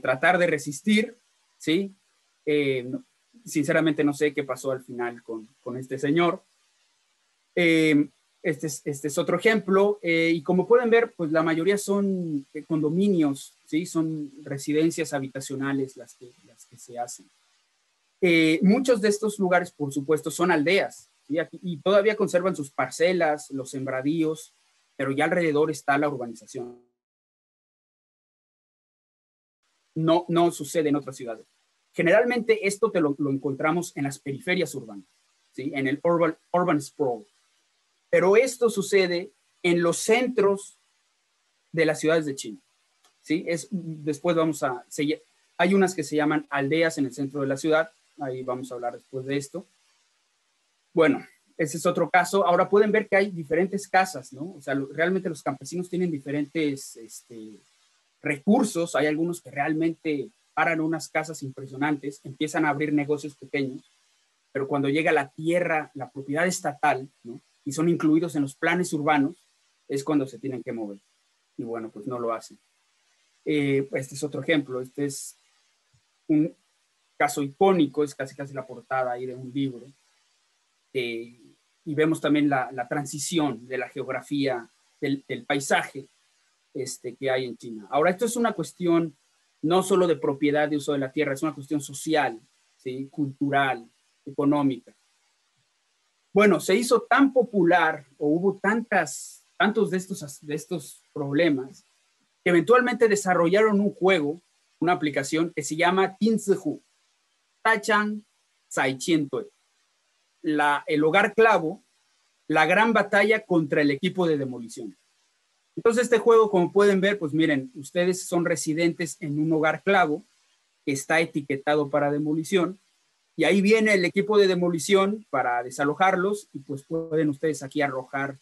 tratar de resistir, ¿sí? Sinceramente no sé qué pasó al final con este señor. Este es otro ejemplo, y como pueden ver, pues la mayoría son condominios, ¿sí? Son residencias habitacionales las que se hacen. Muchos de estos lugares, por supuesto, son aldeas, ¿sí? Y todavía conservan sus parcelas, los sembradíos, pero ya alrededor está la urbanización. No sucede en otras ciudades. Generalmente esto lo encontramos en las periferias urbanas, ¿sí? En el urban sprawl. Pero esto sucede en los centros de las ciudades de China, ¿sí? Después hay unas que se llaman aldeas en el centro de la ciudad, ahí vamos a hablar después de esto. Bueno, ese es otro caso. Ahora pueden ver que hay diferentes casas, ¿no? O sea, realmente los campesinos tienen diferentes recursos. Hay algunos que realmente paran unas casas impresionantes, empiezan a abrir negocios pequeños, pero cuando llega la tierra, la propiedad estatal, ¿no? Y son incluidos en los planes urbanos, es cuando se tienen que mover. Y bueno, pues no lo hacen. Este es otro ejemplo. Este es un caso icónico, es casi la portada ahí de un libro. Y vemos también la transición de la geografía del paisaje que hay en China. Ahora, esto es una cuestión no solo de propiedad de uso de la tierra, es una cuestión social, ¿sí? Cultural, económica. Bueno, se hizo tan popular o hubo tantos de estos problemas que eventualmente desarrollaron un juego, una aplicación que se llama Tinzihu, Tachan Saichientue, el hogar clavo, la gran batalla contra el equipo de demolición. Entonces este juego, como pueden ver, pues miren, ustedes son residentes en un hogar clavo que está etiquetado para demolición y ahí viene el equipo de demolición para desalojarlos y pues pueden ustedes aquí arrojar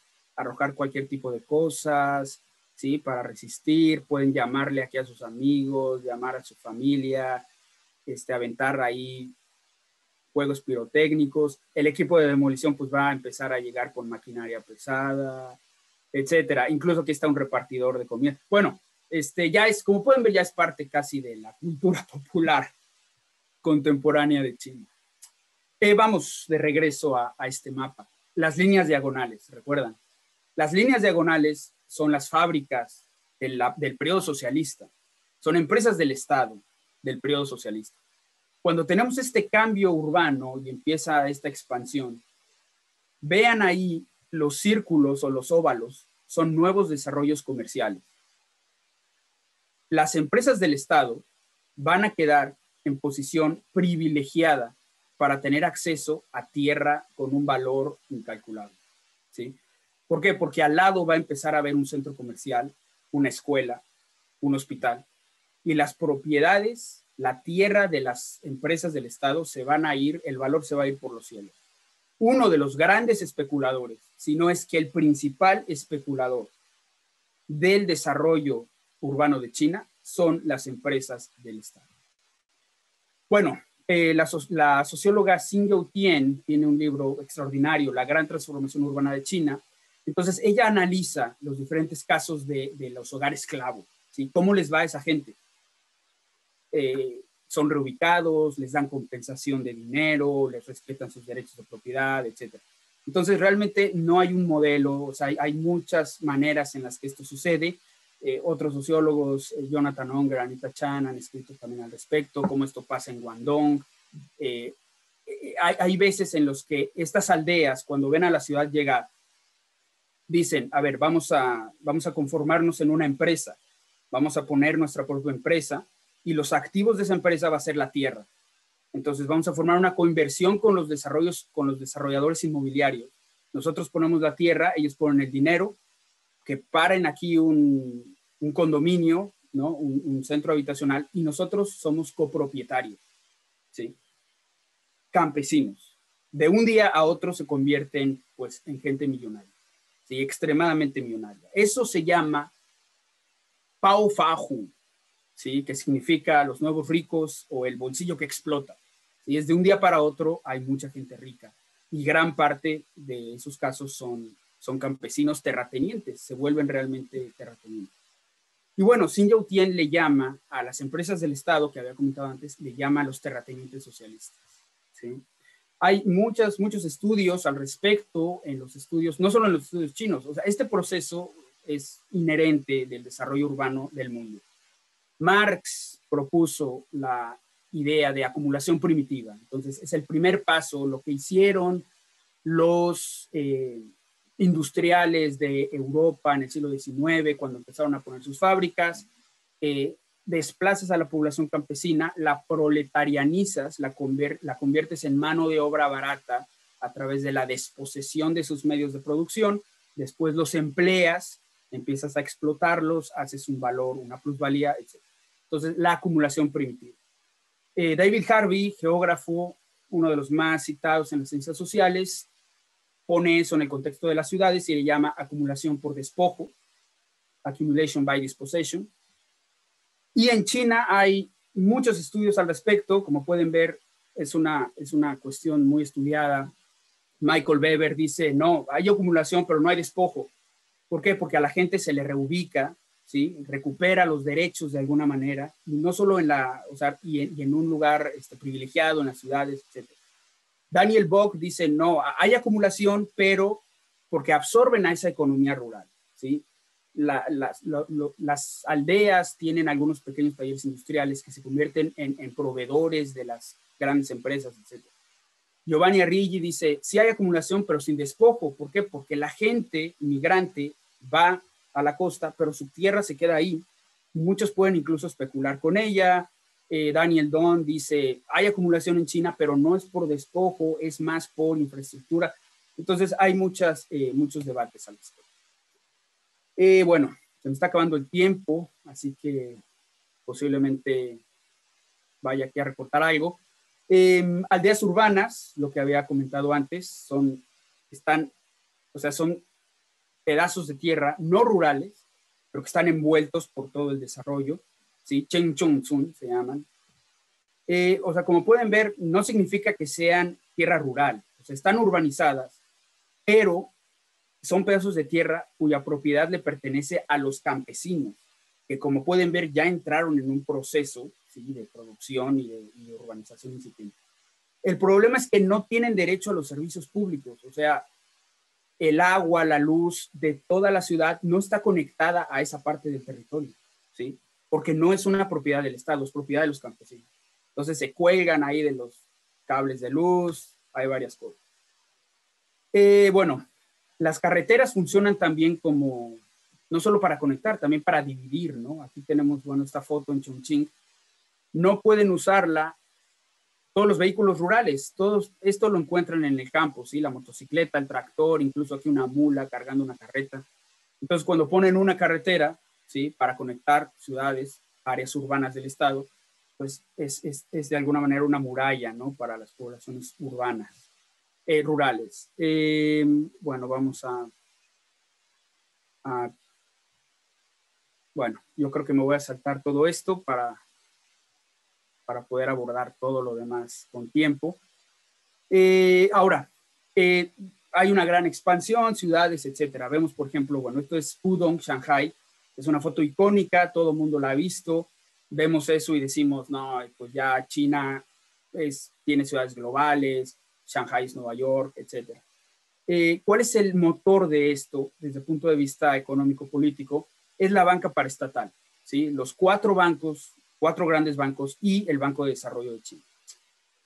cualquier tipo de cosas, ¿sí? Para resistir, pueden llamarle aquí a sus amigos, llamar a su familia, aventar ahí juegos pirotécnicos. El equipo de demolición pues va a empezar a llegar con maquinaria pesada, etcétera. Incluso aquí está un repartidor de comida. Bueno, ya es, como pueden ver, ya es parte casi de la cultura popular contemporánea de China. Vamos de regreso a este mapa. Las líneas diagonales, ¿recuerdan? Las líneas diagonales son las fábricas del periodo socialista. Son empresas del Estado del periodo socialista. Cuando tenemos este cambio urbano y empieza esta expansión, vean ahí los círculos o los óvalos, son nuevos desarrollos comerciales. Las empresas del Estado van a quedar en posición privilegiada para tener acceso a tierra con un valor incalculable, ¿sí? ¿Por qué? Porque al lado va a empezar a haber un centro comercial, una escuela, un hospital, y las propiedades la tierra de las empresas del Estado se van a ir, el valor se va a ir por los cielos. Uno de los grandes especuladores, si no es que el principal especulador del desarrollo urbano de China, son las empresas del Estado. Bueno, la socióloga Xin Youtian tiene un libro extraordinario, La Gran Transformación Urbana de China. Entonces, ella analiza los diferentes casos de los hogares esclavos, ¿sí? ¿Cómo les va a esa gente? Son reubicados, les dan compensación de dinero, les respetan sus derechos de propiedad, etc. Entonces, realmente no hay un modelo, o sea, hay muchas maneras en las que esto sucede. Otros sociólogos, Jonathan Unger, Anita Chan, han escrito también al respecto, cómo esto pasa en Guangdong. Hay veces en los que estas aldeas, cuando ven a la ciudad llegar, dicen, a ver, vamos a conformarnos en una empresa, vamos a poner nuestra propia empresa y los activos de esa empresa va a ser la tierra. Entonces vamos a formar una coinversión con los desarrolladores inmobiliarios. Nosotros ponemos la tierra, ellos ponen el dinero, que paren aquí un condominio, ¿no? Un centro habitacional, y nosotros somos copropietarios, ¿sí? Campesinos. De un día a otro se convierten, pues, en gente millonaria, ¿sí? Extremadamente millonaria. Eso se llama Pao Fahu, ¿sí? Que significa los nuevos ricos o el bolsillo que explota. Y es de un día para otro hay mucha gente rica, y gran parte de esos casos son campesinos terratenientes, se vuelven realmente terratenientes. Y bueno, Xin Youtian le llama a las empresas del Estado, que había comentado antes, le llama a los terratenientes socialistas, ¿sí? Hay muchos estudios al respecto, en los estudios, no solo en los estudios chinos, o sea, este proceso es inherente del desarrollo urbano del mundo. Marx propuso la idea de acumulación primitiva, entonces es el primer paso, lo que hicieron los industriales de Europa en el siglo XIX, cuando empezaron a poner sus fábricas, desplazas a la población campesina, la proletarianizas, la conviertes en mano de obra barata a través de la desposesión de sus medios de producción, después los empleas, empiezas a explotarlos, haces un valor, una plusvalía, etc. Entonces, la acumulación primitiva. David Harvey, geógrafo, uno de los más citados en las ciencias sociales, pone eso en el contexto de las ciudades y le llama acumulación por despojo, accumulation by dispossession. Y en China hay muchos estudios al respecto, como pueden ver, es una cuestión muy estudiada. Michael Weber dice, no, hay acumulación, pero no hay despojo. ¿Por qué? Porque a la gente se le reubica, ¿sí? Recupera los derechos de alguna manera, y no solo y en un lugar privilegiado, en las ciudades, etc. Daniel Bock dice, no, hay acumulación, pero porque absorben a esa economía rural, ¿sí? Las aldeas tienen algunos pequeños talleres industriales que se convierten en proveedores de las grandes empresas, etc. Giovanni Arrighi dice, sí hay acumulación, pero sin despojo. ¿Por qué? Porque la gente migrante va a la costa, pero su tierra se queda ahí. Muchos pueden incluso especular con ella. Daniel Don dice, hay acumulación en China, pero no es por despojo, es más por infraestructura. Entonces hay muchos debates al respecto. Bueno, se me está acabando el tiempo, así que posiblemente vaya aquí a reportar algo. Aldeas urbanas, lo que había comentado antes, son pedazos de tierra no rurales, pero que están envueltos por todo el desarrollo, ¿sí? Cheng Chong Sun se llaman. Como pueden ver, no significa que sean tierra rural, o sea, están urbanizadas, pero son pedazos de tierra cuya propiedad le pertenece a los campesinos, que como pueden ver ya entraron en un proceso, ¿sí?, de producción y de urbanización incipiente. El problema es que no tienen derecho a los servicios públicos, o sea, el agua, la luz de toda la ciudad no está conectada a esa parte del territorio, ¿sí? Porque no es una propiedad del Estado, es propiedad de los campesinos. Entonces se cuelgan ahí de los cables de luz, hay varias cosas. Bueno, las carreteras funcionan también como, no solo para conectar, también para dividir, ¿no? Aquí tenemos, bueno, esta foto en Chongqing. No pueden usarla todos los vehículos rurales, esto lo encuentran en el campo, ¿sí? La motocicleta, el tractor, incluso aquí una mula cargando una carreta. Entonces, cuando ponen una carretera, ¿sí?, para conectar ciudades, áreas urbanas del estado, pues es de alguna manera una muralla, ¿no? Para las poblaciones urbanas, rurales. Bueno, vamos bueno, yo creo que me voy a saltar todo esto para poder abordar todo lo demás con tiempo. Ahora, hay una gran expansión, ciudades, etcétera. Vemos, por ejemplo, bueno, esto es Pudong, Shanghai. Es una foto icónica, todo el mundo la ha visto. Vemos eso y decimos, no, pues ya China tiene ciudades globales, Shanghai es Nueva York, etcétera. ¿Cuál es el motor de esto desde el punto de vista económico-político? Es la banca paraestatal, ¿sí? Los cuatro grandes bancos y el Banco de Desarrollo de China.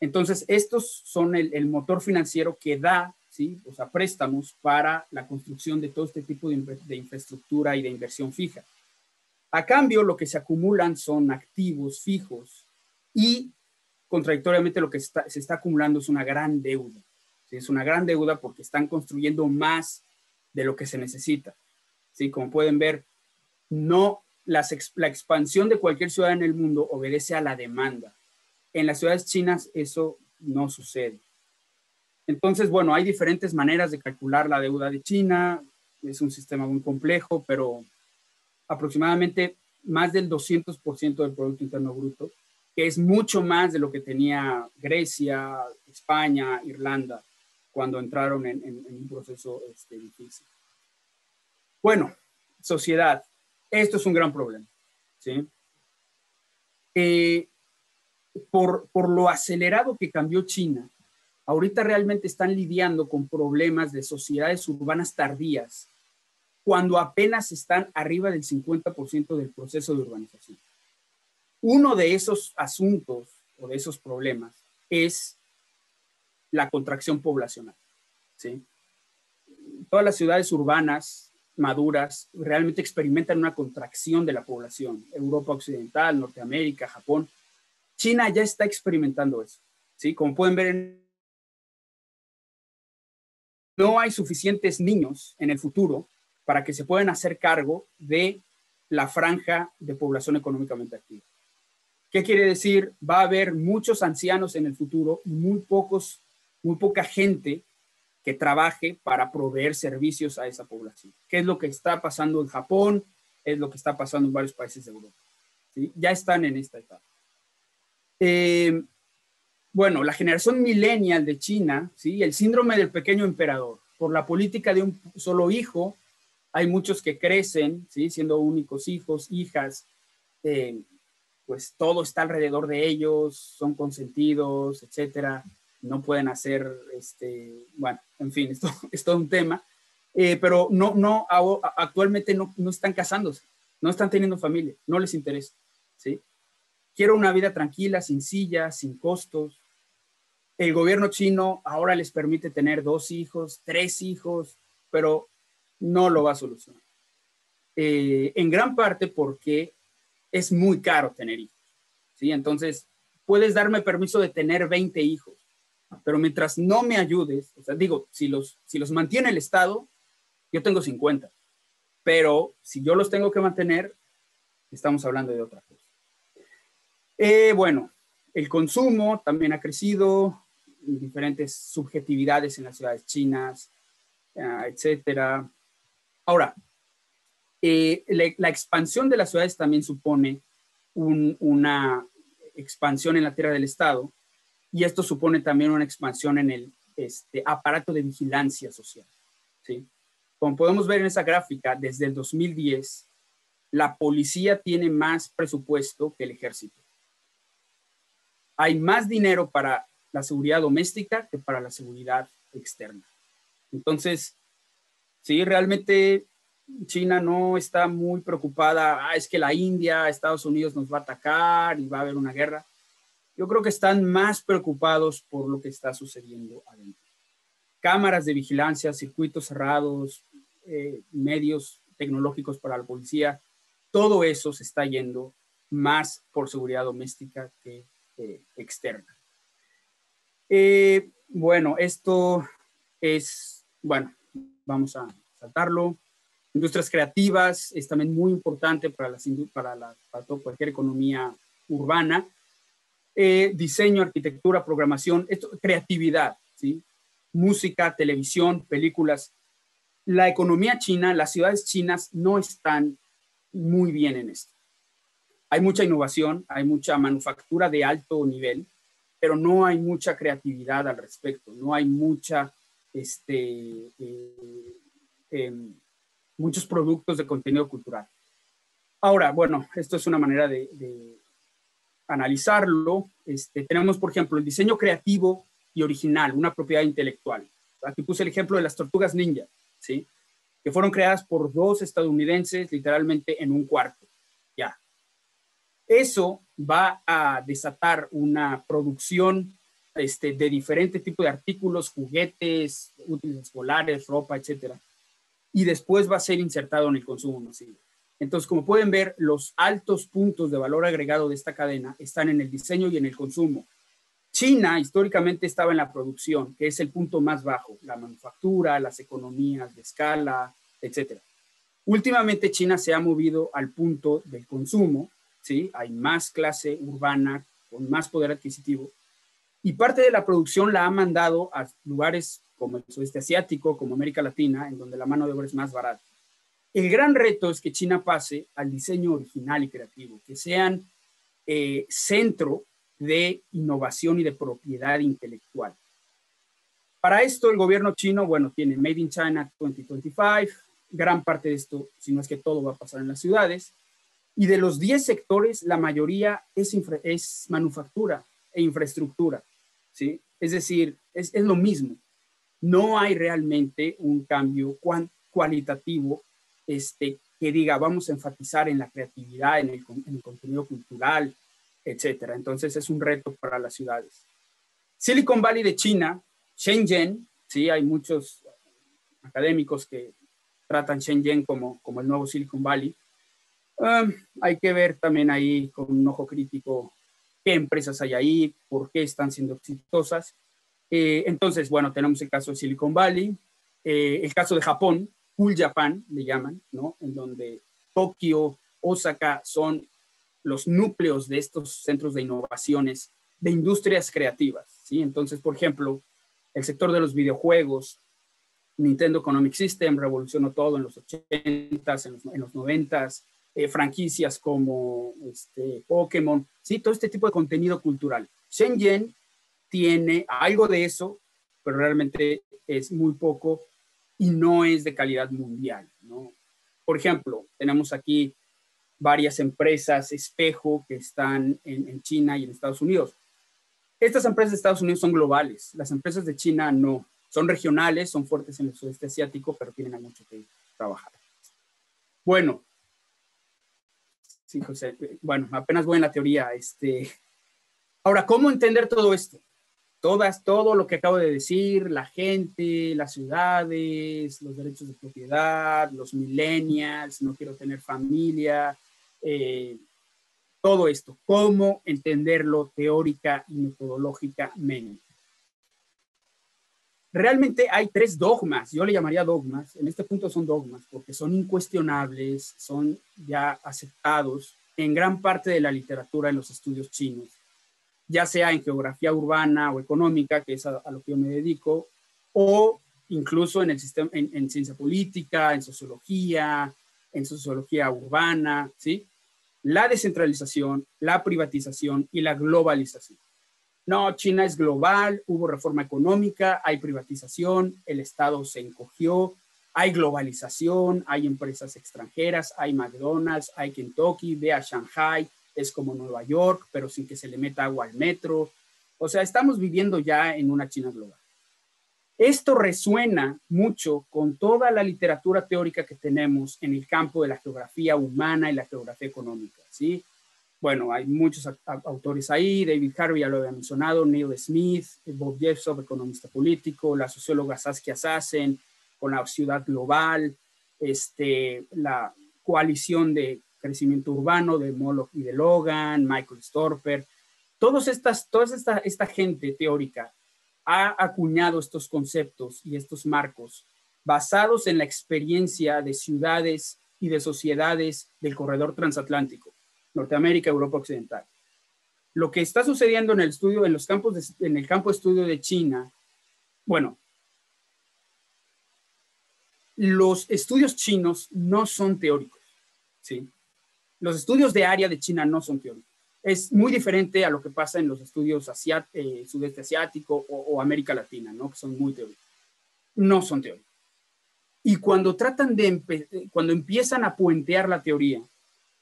Entonces, estos son el motor financiero que da, ¿sí? O sea, préstamos para la construcción de todo este tipo de infraestructura y de inversión fija. A cambio, lo que se acumulan son activos fijos y, contradictoriamente, lo que se está acumulando es una gran deuda. ¿Sí? Es una gran deuda porque están construyendo más de lo que se necesita. ¿Sí? Como pueden ver, no, la expansión de cualquier ciudad en el mundo obedece a la demanda. En las ciudades chinas eso no sucede. Entonces, bueno, hay diferentes maneras de calcular la deuda de China. Es un sistema muy complejo, pero aproximadamente más del 200% del Producto Interno Bruto, que es mucho más de lo que tenía Grecia, España, Irlanda, cuando entraron en un proceso difícil. Bueno, sociedad. Esto es un gran problema, ¿sí? Por lo acelerado que cambió China, ahorita realmente están lidiando con problemas de sociedades urbanas tardías, cuando apenas están arriba del 50% del proceso de urbanización. Uno de esos asuntos o de esos problemas es la contracción poblacional, ¿sí? Todas las ciudades urbanas maduras realmente experimentan una contracción de la población. Europa Occidental, Norteamérica, Japón. China ya está experimentando eso, ¿sí? Como pueden ver, no hay suficientes niños en el futuro para que se puedan hacer cargo de la franja de población económicamente activa. ¿Qué quiere decir? Va a haber muchos ancianos en el futuro y muy poca gente que trabaje para proveer servicios a esa población. ¿Qué es lo que está pasando en Japón? Es lo que está pasando en varios países de Europa, ¿sí? Ya están en esta etapa. Bueno, la generación millennial de China, ¿sí? El síndrome del pequeño emperador. Por la política de un solo hijo, hay muchos que crecen, ¿sí? Siendo únicos hijos, hijas, pues todo está alrededor de ellos, son consentidos, etcétera. No pueden hacer, bueno, en fin, esto es todo un tema, pero actualmente no están casándose, no están teniendo familia, no les interesa, ¿sí? Quiero una vida tranquila, sin sillas, sin costos. El gobierno chino ahora les permite tener 2 hijos, 3 hijos, pero no lo va a solucionar. En gran parte porque es muy caro tener hijos, ¿sí? Entonces, puedes darme permiso de tener 20 hijos, pero mientras no me ayudes, o sea, digo, si los mantiene el Estado, yo tengo 50, pero si yo los tengo que mantener, estamos hablando de otra cosa. Bueno, el consumo también ha crecido, diferentes subjetividades en las ciudades chinas, etcétera. Ahora, la expansión de las ciudades también supone una expansión en la tierra del Estado, y esto supone también una expansión en el aparato de vigilancia social, ¿sí? Como podemos ver en esa gráfica, desde el 2010, la policía tiene más presupuesto que el ejército. Hay más dinero para la seguridad doméstica que para la seguridad externa. Entonces, sí, realmente China no está muy preocupada, es que la India, Estados Unidos nos va a atacar y va a haber una guerra. Yo creo que están más preocupados por lo que está sucediendo adentro. Cámaras de vigilancia, circuitos cerrados, medios tecnológicos para la policía, todo eso se está yendo más por seguridad doméstica que externa. Bueno, esto es, bueno, vamos a saltarlo. Industrias creativas es también muy importante para cualquier economía urbana. diseño, arquitectura, programación, creatividad, ¿sí? Música, televisión, películas. La economía china, las ciudades chinas no están muy bien en esto. Hay mucha innovación, hay mucha manufactura de alto nivel, pero no hay mucha creatividad al respecto, no hay mucha, muchos productos de contenido cultural. Ahora, bueno, esto es una manera de analizarlo. Tenemos, por ejemplo, el diseño creativo y original, una propiedad intelectual. Aquí puse el ejemplo de las tortugas ninja, ¿sí? Que fueron creadas por 2 estadounidenses literalmente en un cuarto. Ya. Eso va a desatar una producción de diferente tipo de artículos, juguetes, útiles escolares, ropa, etcétera. Y después va a ser insertado en el consumo masivo. Entonces, como pueden ver, los altos puntos de valor agregado de esta cadena están en el diseño y en el consumo. China históricamente estaba en la producción, que es el punto más bajo, la manufactura, las economías de escala, etcétera. Últimamente China se ha movido al punto del consumo, ¿sí? Hay más clase urbana, con más poder adquisitivo, y parte de la producción la ha mandado a lugares como el sudeste asiático, como América Latina, en donde la mano de obra es más barata. El gran reto es que China pase al diseño original y creativo, que sean centro de innovación y de propiedad intelectual. Para esto, el gobierno chino, bueno, tiene Made in China 2025, gran parte de esto, si no es que todo, va a pasar en las ciudades, y de los 10 sectores, la mayoría es manufactura e infraestructura, ¿sí? Es decir, es lo mismo. No hay realmente un cambio cualitativo que diga, vamos a enfatizar en la creatividad, en el contenido cultural, etcétera. Entonces, es un reto para las ciudades. Silicon Valley de China, Shenzhen, sí, hay muchos académicos que tratan Shenzhen como el nuevo Silicon Valley. Hay que ver también ahí con un ojo crítico qué empresas hay ahí, por qué están siendo exitosas. Entonces, bueno, tenemos el caso de Silicon Valley, el caso de Japón, Cool Japan le llaman, ¿no? En donde Tokio, Osaka son los núcleos de estos centros de innovaciones, de industrias creativas, ¿sí? Entonces, por ejemplo, el sector de los videojuegos, Nintendo Economic System revolucionó todo en los 80s, en los 90s, franquicias como Pokémon, ¿sí? Todo este tipo de contenido cultural. Shenzhen tiene algo de eso, pero realmente es muy poco y no es de calidad mundial, ¿no? Por ejemplo, tenemos aquí varias empresas espejo que están en China y en Estados Unidos. Estas empresas de Estados Unidos son globales, las empresas de China no. Son regionales, son fuertes en el sudeste asiático, pero tienen mucho que trabajar. Bueno, sí, José, bueno, apenas voy en la teoría. Ahora, ¿cómo entender todo esto? Todo lo que acabo de decir, la gente, las ciudades, los derechos de propiedad, los millennials, no quiero tener familia, todo esto, ¿cómo entenderlo teórica y metodológicamente? Realmente hay 3 dogmas, yo le llamaría dogmas, en este punto son dogmas, porque son incuestionables, son ya aceptados en gran parte de la literatura en los estudios chinos, ya sea en geografía urbana o económica, que es a lo que yo me dedico, o incluso en el sistema, en ciencia política, en sociología urbana, ¿sí? La descentralización, la privatización y la globalización. No, China es global, hubo reforma económica, hay privatización, el Estado se encogió, hay globalización, hay empresas extranjeras, hay McDonald's, hay Kentucky, ve a Shanghai, es como Nueva York, pero sin que se le meta agua al metro. O sea, estamos viviendo ya en una China global. Esto resuena mucho con toda la literatura teórica que tenemos en el campo de la geografía humana y la geografía económica, ¿sí? Bueno, hay muchos autores ahí, David Harvey ya lo había mencionado, Neil Smith, Bob Jeffsov, economista político, la socióloga Saskia Sassen, con la ciudad global, la coalición de crecimiento urbano de Moloch y de Logan, Michael Storper, toda esta gente teórica ha acuñado estos conceptos y estos marcos basados en la experiencia de ciudades y de sociedades del corredor transatlántico, Norteamérica, Europa Occidental. Lo que está sucediendo en el estudio, en el campo de estudio de China, bueno, los estudios chinos no son teóricos, ¿sí? Los estudios de área de China no son teóricos. Es muy diferente a lo que pasa en los estudios sudeste asiático o América Latina, ¿no? Que son muy teóricos. No son teóricos. Y cuando cuando empiezan a puentear la teoría,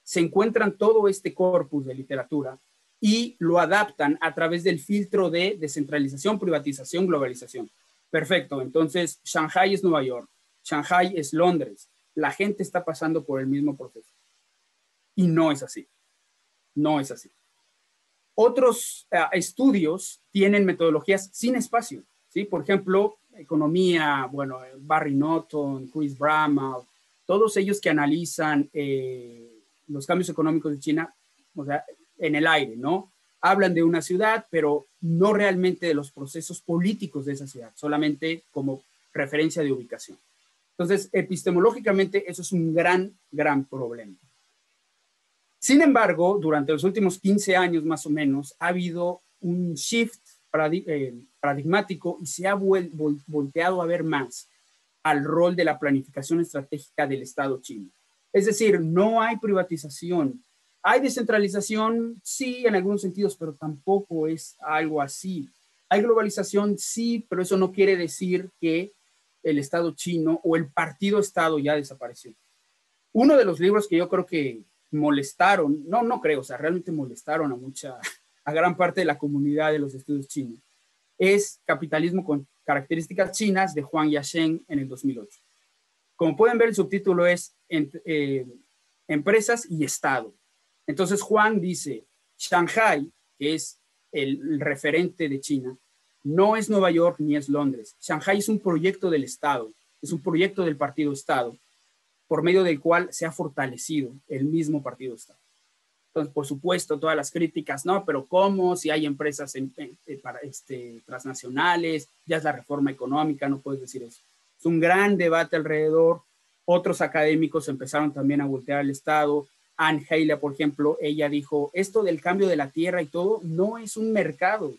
se encuentran todo este corpus de literatura y lo adaptan a través del filtro de descentralización, privatización, globalización. Perfecto, entonces Shanghai es Nueva York, Shanghai es Londres, la gente está pasando por el mismo proceso. Y no es así, no es así. Otros estudios tienen metodologías sin espacio, ¿sí? Por ejemplo, economía, bueno, Barry Norton, Chris Bramall, todos ellos que analizan los cambios económicos de China, o sea, en el aire, ¿no? Hablan de una ciudad, pero no realmente de los procesos políticos de esa ciudad, solamente como referencia de ubicación. Entonces, epistemológicamente, eso es un gran problema. Sin embargo, durante los últimos 15 años más o menos, ha habido un shift paradigmático y se ha volteado a ver más al rol de la planificación estratégica del Estado chino. Es decir, no hay privatización. Hay descentralización, sí, en algunos sentidos, pero tampoco es algo así. Hay globalización, sí, pero eso no quiere decir que el Estado chino o el partido Estado ya desapareció. Uno de los libros que yo creo que molestaron, no creo, o sea, realmente molestaron a gran parte de la comunidad de los estudios chinos, es Capitalismo con características chinas de Huang Yasheng en el 2008. Como pueden ver, el subtítulo es Empresas y Estado. Entonces Juan dice, Shanghai, que es el referente de China, no es Nueva York ni es Londres. Shanghai es un proyecto del Estado, es un proyecto del partido Estado, por medio del cual se ha fortalecido el mismo partido Estado. Entonces, por supuesto, todas las críticas, no, pero ¿cómo? Si hay empresas transnacionales, ya es la reforma económica, no puedes decir eso. Es un gran debate alrededor. Otros académicos empezaron también a voltear al Estado. Anne Heila, por ejemplo, ella dijo, esto del cambio de la tierra y todo no es un mercado.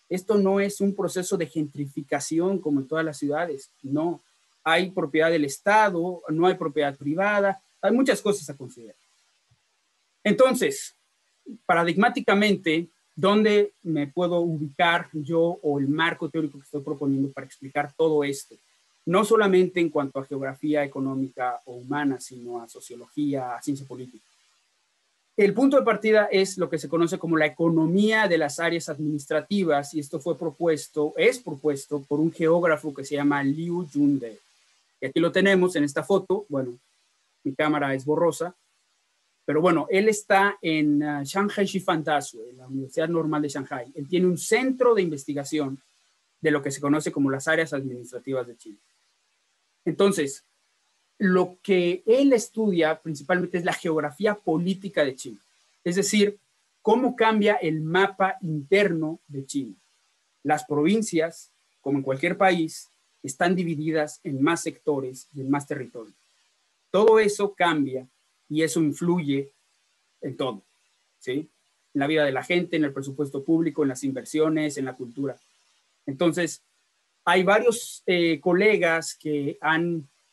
Esto no es un proceso de gentrificación como en todas las ciudades. No, hay propiedad del Estado, no hay propiedad privada, hay muchas cosas a considerar. Entonces, paradigmáticamente, ¿dónde me puedo ubicar yo o el marco teórico que estoy proponiendo para explicar todo esto? No solamente en cuanto a geografía económica o humana, sino a sociología, a ciencia política. El punto de partida es lo que se conoce como la economía de las áreas administrativas, y esto es propuesto por un geógrafo que se llama Liu Junde. Y aquí lo tenemos en esta foto. Bueno, mi cámara es borrosa, pero bueno, él está en Shanghai Shifan Dasu, en la Universidad Normal de Shanghai. Él tiene un centro de investigación de lo que se conoce como las áreas administrativas de China. Entonces, lo que él estudia principalmente es la geografía política de China, es decir, cómo cambia el mapa interno de China. Las provincias, como en cualquier país, están divididas en más sectores y en más territorios. Todo eso cambia y eso influye en todo, ¿sí? En la vida de la gente, en el presupuesto público, en las inversiones, en la cultura. Entonces, hay varios colegas que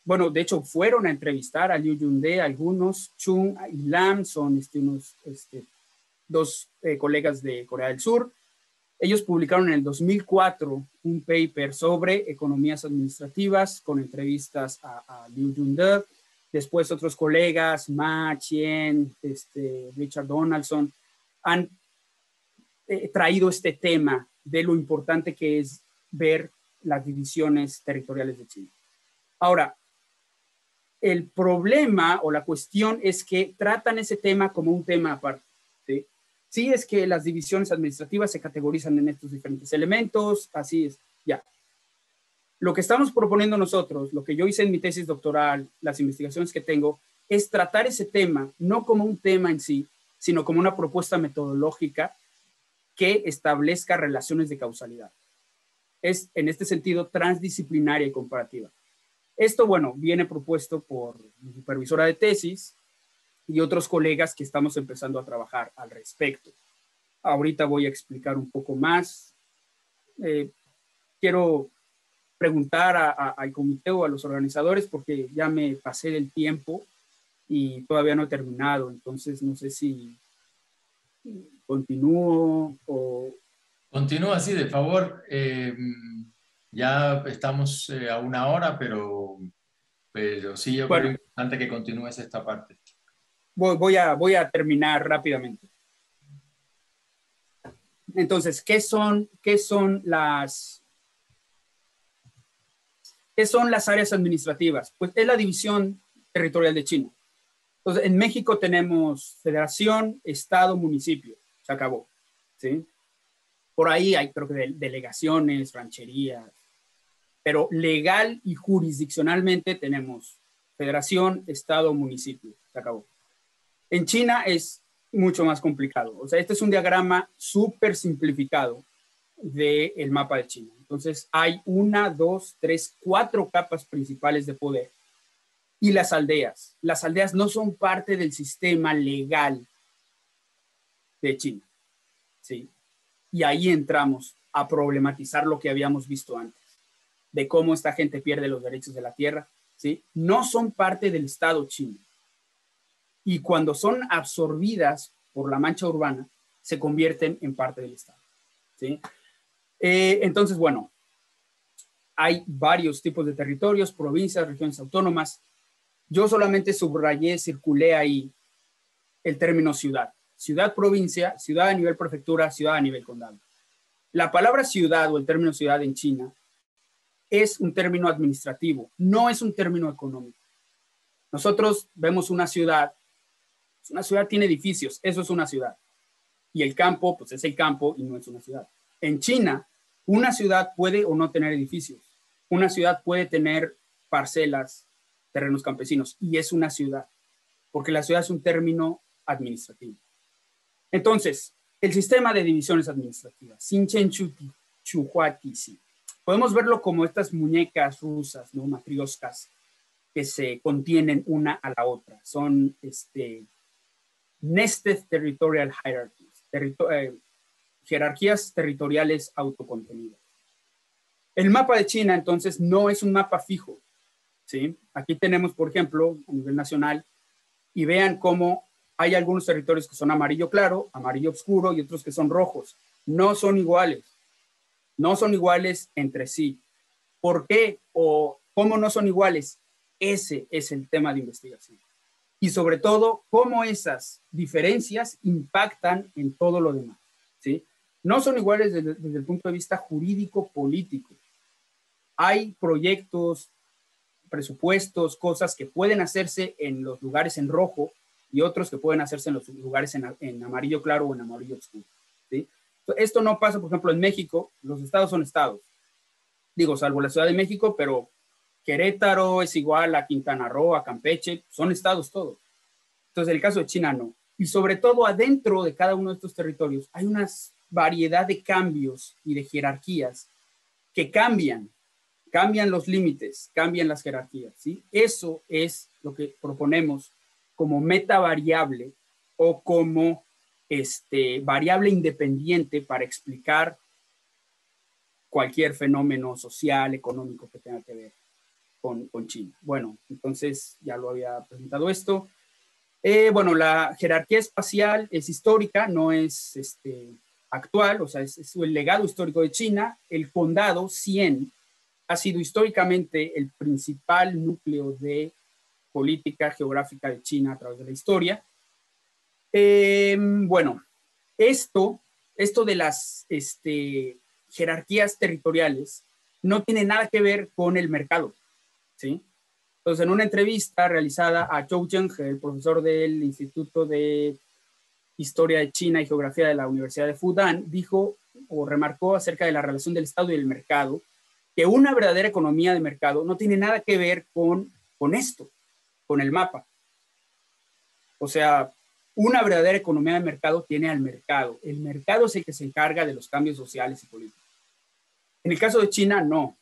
bueno, de hecho fueron a entrevistar a Liu Junde, algunos, Chung y Lam, son dos colegas de Corea del Sur. Ellos publicaron en el 2004 un paper sobre economías administrativas con entrevistas a Liu Junde. Después otros colegas, Ma Chien, Richard Donaldson, han traído este tema de lo importante que es ver las divisiones territoriales de China. Ahora, el problema o la cuestión es que tratan ese tema como un tema aparte, ¿sí? Sí, es que las divisiones administrativas se categorizan en estos diferentes elementos, así es, ya. Lo que estamos proponiendo nosotros, lo que yo hice en mi tesis doctoral, las investigaciones que tengo, es tratar ese tema no como un tema en sí, sino como una propuesta metodológica que establezca relaciones de causalidad. Es, en este sentido, transdisciplinaria y comparativa. Esto, bueno, viene propuesto por mi supervisora de tesis y otros colegas que estamos empezando a trabajar al respecto. ahorita voy a explicar un poco más. Quiero preguntar al comité o a los organizadores porque ya me pasé del tiempo y todavía no he terminado, entonces no sé si continúo o... Continúa así, de favor. Ya estamos a una hora, pero sí, yo creo Bueno, importante que continúes esta parte. voy a terminar rápidamente. Entonces, ¿qué son las áreas administrativas? Pues es la división territorial de China. Entonces, en México tenemos federación, estado, municipio. Se acabó. ¿Sí? Por ahí hay, creo que, delegaciones, rancherías. Pero legal y jurisdiccionalmente tenemos federación, estado, municipio. Se acabó. En China es mucho más complicado. O sea, este es un diagrama súper simplificado del mapa de China. Entonces, hay 1, 2, 3, 4 capas principales de poder. Y las aldeas. Las aldeas no son parte del sistema legal de China. ¿Sí? Y ahí entramos a problematizar lo que habíamos visto antes, de cómo esta gente pierde los derechos de la tierra. ¿Sí? No son parte del Estado chino. Y cuando son absorbidas por la mancha urbana, se convierten en parte del Estado. ¿Sí? Entonces, bueno, hay varios tipos de territorios, provincias, regiones autónomas. Yo solamente subrayé, circulé ahí el término ciudad. Ciudad, provincia, ciudad a nivel prefectura, ciudad a nivel condado. La palabra ciudad o el término ciudad en China es un término administrativo, no es un término económico. Nosotros vemos una ciudad tiene edificios, eso es una ciudad. Y el campo, pues es el campo y no es una ciudad. En China, una ciudad puede o no tener edificios. Una ciudad puede tener parcelas, terrenos campesinos, y es una ciudad, porque la ciudad es un término administrativo. Entonces, el sistema de divisiones administrativas, Xinchen Chuhuatisi, podemos verlo como estas muñecas rusas, ¿no? Matrioscas, que se contienen una a la otra. Son nested territorial hierarchies, jerarquías territoriales autocontenidas. El mapa de China, entonces, no es un mapa fijo. ¿Sí? Aquí tenemos, por ejemplo, a nivel nacional, y vean cómo hay algunos territorios que son amarillo claro, amarillo oscuro y otros que son rojos. No son iguales. No son iguales entre sí. ¿Por qué o cómo no son iguales? Ese es el tema de investigación. Y sobre todo, cómo esas diferencias impactan en todo lo demás. ¿Sí? No son iguales desde el punto de vista jurídico-político. Hay proyectos, presupuestos, cosas que pueden hacerse en los lugares en rojo y otros que pueden hacerse en los lugares en amarillo claro o en amarillo oscuro. ¿Sí? Esto no pasa, por ejemplo, en México. Los estados son estados. Digo, salvo la Ciudad de México, pero Querétaro es igual a Quintana Roo, a Campeche, son estados todos. Entonces, el caso de China no. Y sobre todo, adentro de cada uno de estos territorios hay una variedad de cambios y de jerarquías que cambian los límites, cambian las jerarquías. ¿Sí? Eso es lo que proponemos como meta variable o como variable independiente para explicar cualquier fenómeno social, económico que tenga que ver con China. Bueno, entonces ya lo había presentado esto. Bueno, la jerarquía espacial es histórica, no es actual, o sea, es el legado histórico de China. El condado 100 ha sido históricamente el principal núcleo de política geográfica de China a través de la historia. Bueno, esto de las jerarquías territoriales no tiene nada que ver con el mercado, ¿sí? Entonces, en una entrevista realizada a Zhou Zhenghe, el profesor del Instituto de Historia de China y Geografía de la Universidad de Fudan, dijo o remarcó acerca de la relación del Estado y el mercado, que una verdadera economía de mercado no tiene nada que ver con esto, con el mapa. O sea, una verdadera economía de mercado tiene al mercado. El mercado es el que se encarga de los cambios sociales y políticos. En el caso de China, no.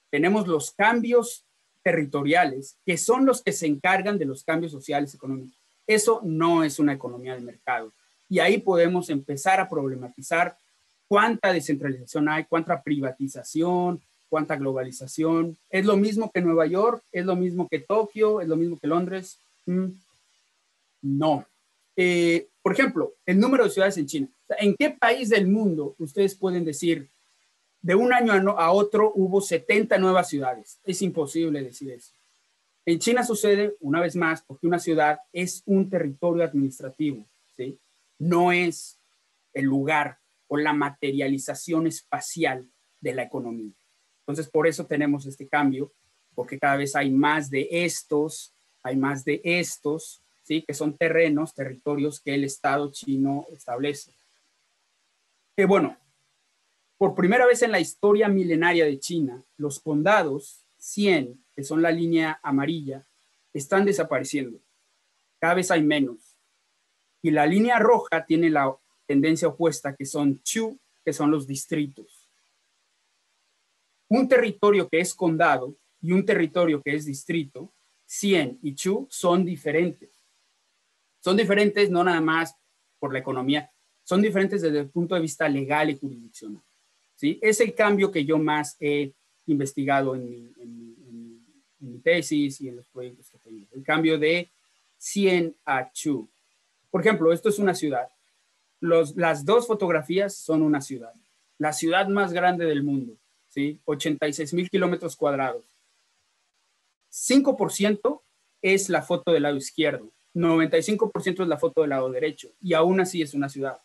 Tenemos los cambios territoriales, que son los que se encargan de los cambios sociales y económicos. Eso no es una economía de mercado. Y ahí podemos empezar a problematizar cuánta descentralización hay, cuánta privatización, cuánta globalización. ¿Es lo mismo que Nueva York? ¿Es lo mismo que Tokio? ¿Es lo mismo que Londres? No. Por ejemplo, el número de ciudades en China. ¿En qué país del mundo ustedes pueden decir de un año a otro hubo 70 nuevas ciudades? Es imposible decir eso. En China sucede, una vez más, porque una ciudad es un territorio administrativo, ¿sí? No es el lugar o la materialización espacial de la economía. Entonces, por eso tenemos este cambio, porque cada vez hay más de estos, ¿sí? Que son terrenos, territorios que el Estado chino establece. Bueno, por primera vez en la historia milenaria de China, los condados 100, que son la línea amarilla, están desapareciendo. Cada vez hay menos. Y la línea roja tiene la tendencia opuesta, que son chu, que son los distritos. Un territorio que es condado y un territorio que es distrito, 100 y chu, son diferentes. Son diferentes no nada más por la economía, son diferentes desde el punto de vista legal y jurisdiccional, ¿sí? Es el cambio que yo más he investigado en mi tesis y en los proyectos que tengo. El cambio de 100 a chu. Por ejemplo, esto es una ciudad. Las dos fotografías son una ciudad. La ciudad más grande del mundo, ¿sí? 86,000 kilómetros cuadrados. 5% es la foto del lado izquierdo. 95% es la foto del lado derecho. Y aún así es una ciudad.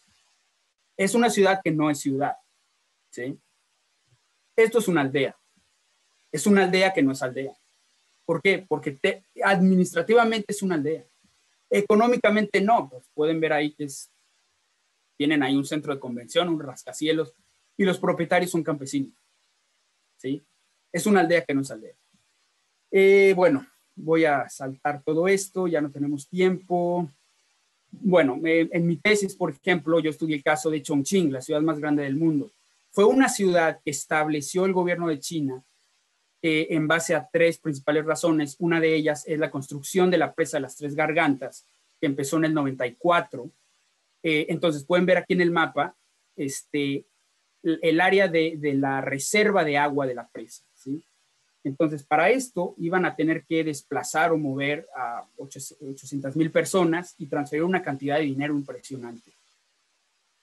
Es una ciudad que no es ciudad, ¿sí? Esto es una aldea. Es una aldea que no es aldea. ¿Por qué? Porque administrativamente es una aldea. Económicamente no. Pues pueden ver ahí que tienen ahí un centro de convención, un rascacielos, y los propietarios son campesinos, ¿sí? Es una aldea que no es aldea. Bueno, voy a saltar todo esto, ya no tenemos tiempo. Bueno, en mi tesis, por ejemplo, yo estudié el caso de Chongqing, la ciudad más grande del mundo. Fue una ciudad que estableció el gobierno de China en base a tres principales razones. Una de ellas es la construcción de la presa de las Tres Gargantas, que empezó en el 94. Entonces, pueden ver aquí en el mapa el área de la reserva de agua de la presa, ¿sí? Entonces, para esto iban a tener que desplazar o mover a 800,000 personas y transferir una cantidad de dinero impresionante.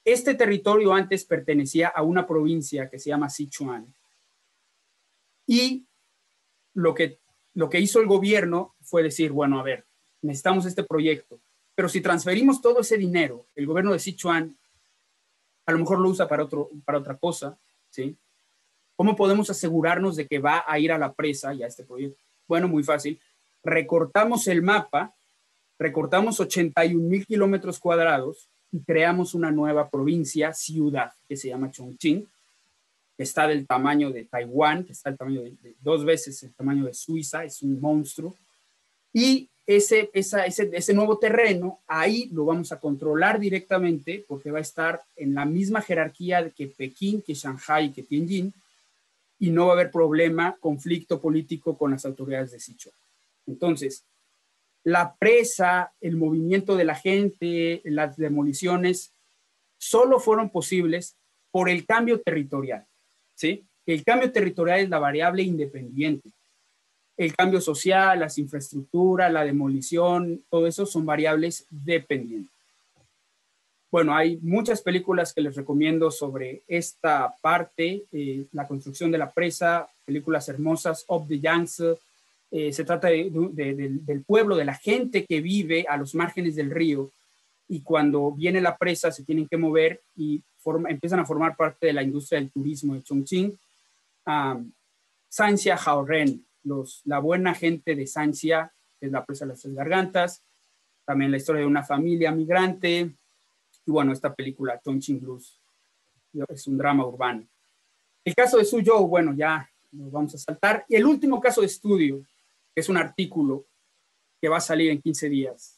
Este territorio antes pertenecía a una provincia que se llama Sichuan. Y lo que hizo el gobierno fue decir, bueno, a ver, necesitamos este proyecto, pero si transferimos todo ese dinero, el gobierno de Sichuan a lo mejor lo usa para otra cosa, ¿sí? ¿Cómo podemos asegurarnos de que va a ir a la presa y a este proyecto? Bueno, muy fácil. Recortamos el mapa, recortamos 81,000 kilómetros cuadrados y creamos una nueva provincia, ciudad, que se llama Chongqing, que está del tamaño de Taiwán, que está del tamaño de 2 veces el tamaño de Suiza, es un monstruo. Y ese nuevo terreno, ahí lo vamos a controlar directamente porque va a estar en la misma jerarquía que Pekín, que Shanghái, que Tianjin, y no va a haber problema, conflicto político con las autoridades de Sichuan. Entonces, la presa, el movimiento de la gente, las demoliciones, solo fueron posibles por el cambio territorial, ¿sí? El cambio territorial es la variable independiente. El cambio social, las infraestructuras, la demolición, todo eso son variables dependientes. Bueno, hay muchas películas que les recomiendo sobre esta parte, la construcción de la presa, películas hermosas, Of the Yangtze. Se trata del pueblo, de la gente que vive a los márgenes del río, y cuando viene la presa se tienen que mover y empiezan a formar parte de la industria del turismo de Chongqing. Sanxia Haoren, la buena gente de Sanxia, que es la presa de las Tres Gargantas. También la historia de una familia migrante. Y bueno, esta película, Chongqing Blues, es un drama urbano. El caso de Suzhou, bueno, ya nos vamos a saltar. Y el último caso de estudio, que es un artículo que va a salir en 15 días,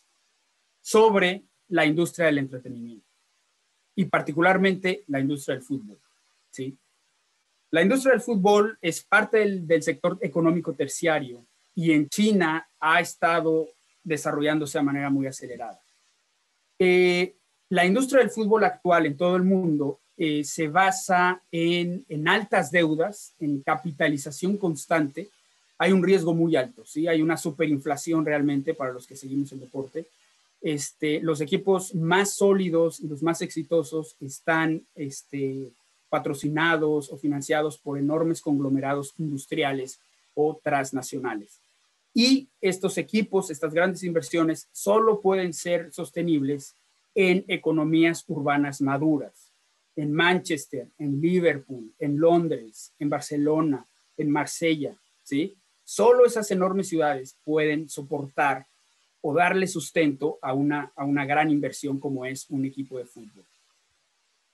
sobre la industria del entretenimiento y particularmente la industria del fútbol, ¿sí? La industria del fútbol es parte del sector económico terciario y en China ha estado desarrollándose de manera muy acelerada. La industria del fútbol actual en todo el mundo se basa en altas deudas, en capitalización constante. Hay un riesgo muy alto, ¿sí? Hay una superinflación realmente para los que seguimos el deporte. Los equipos más sólidos y los más exitosos están patrocinados o financiados por enormes conglomerados industriales o transnacionales. Y estos equipos, estas grandes inversiones, solo pueden ser sostenibles en economías urbanas maduras. En Manchester, en Liverpool, en Londres, en Barcelona, en Marsella, ¿sí? Solo esas enormes ciudades pueden soportar o darle sustento a una gran inversión como es un equipo de fútbol.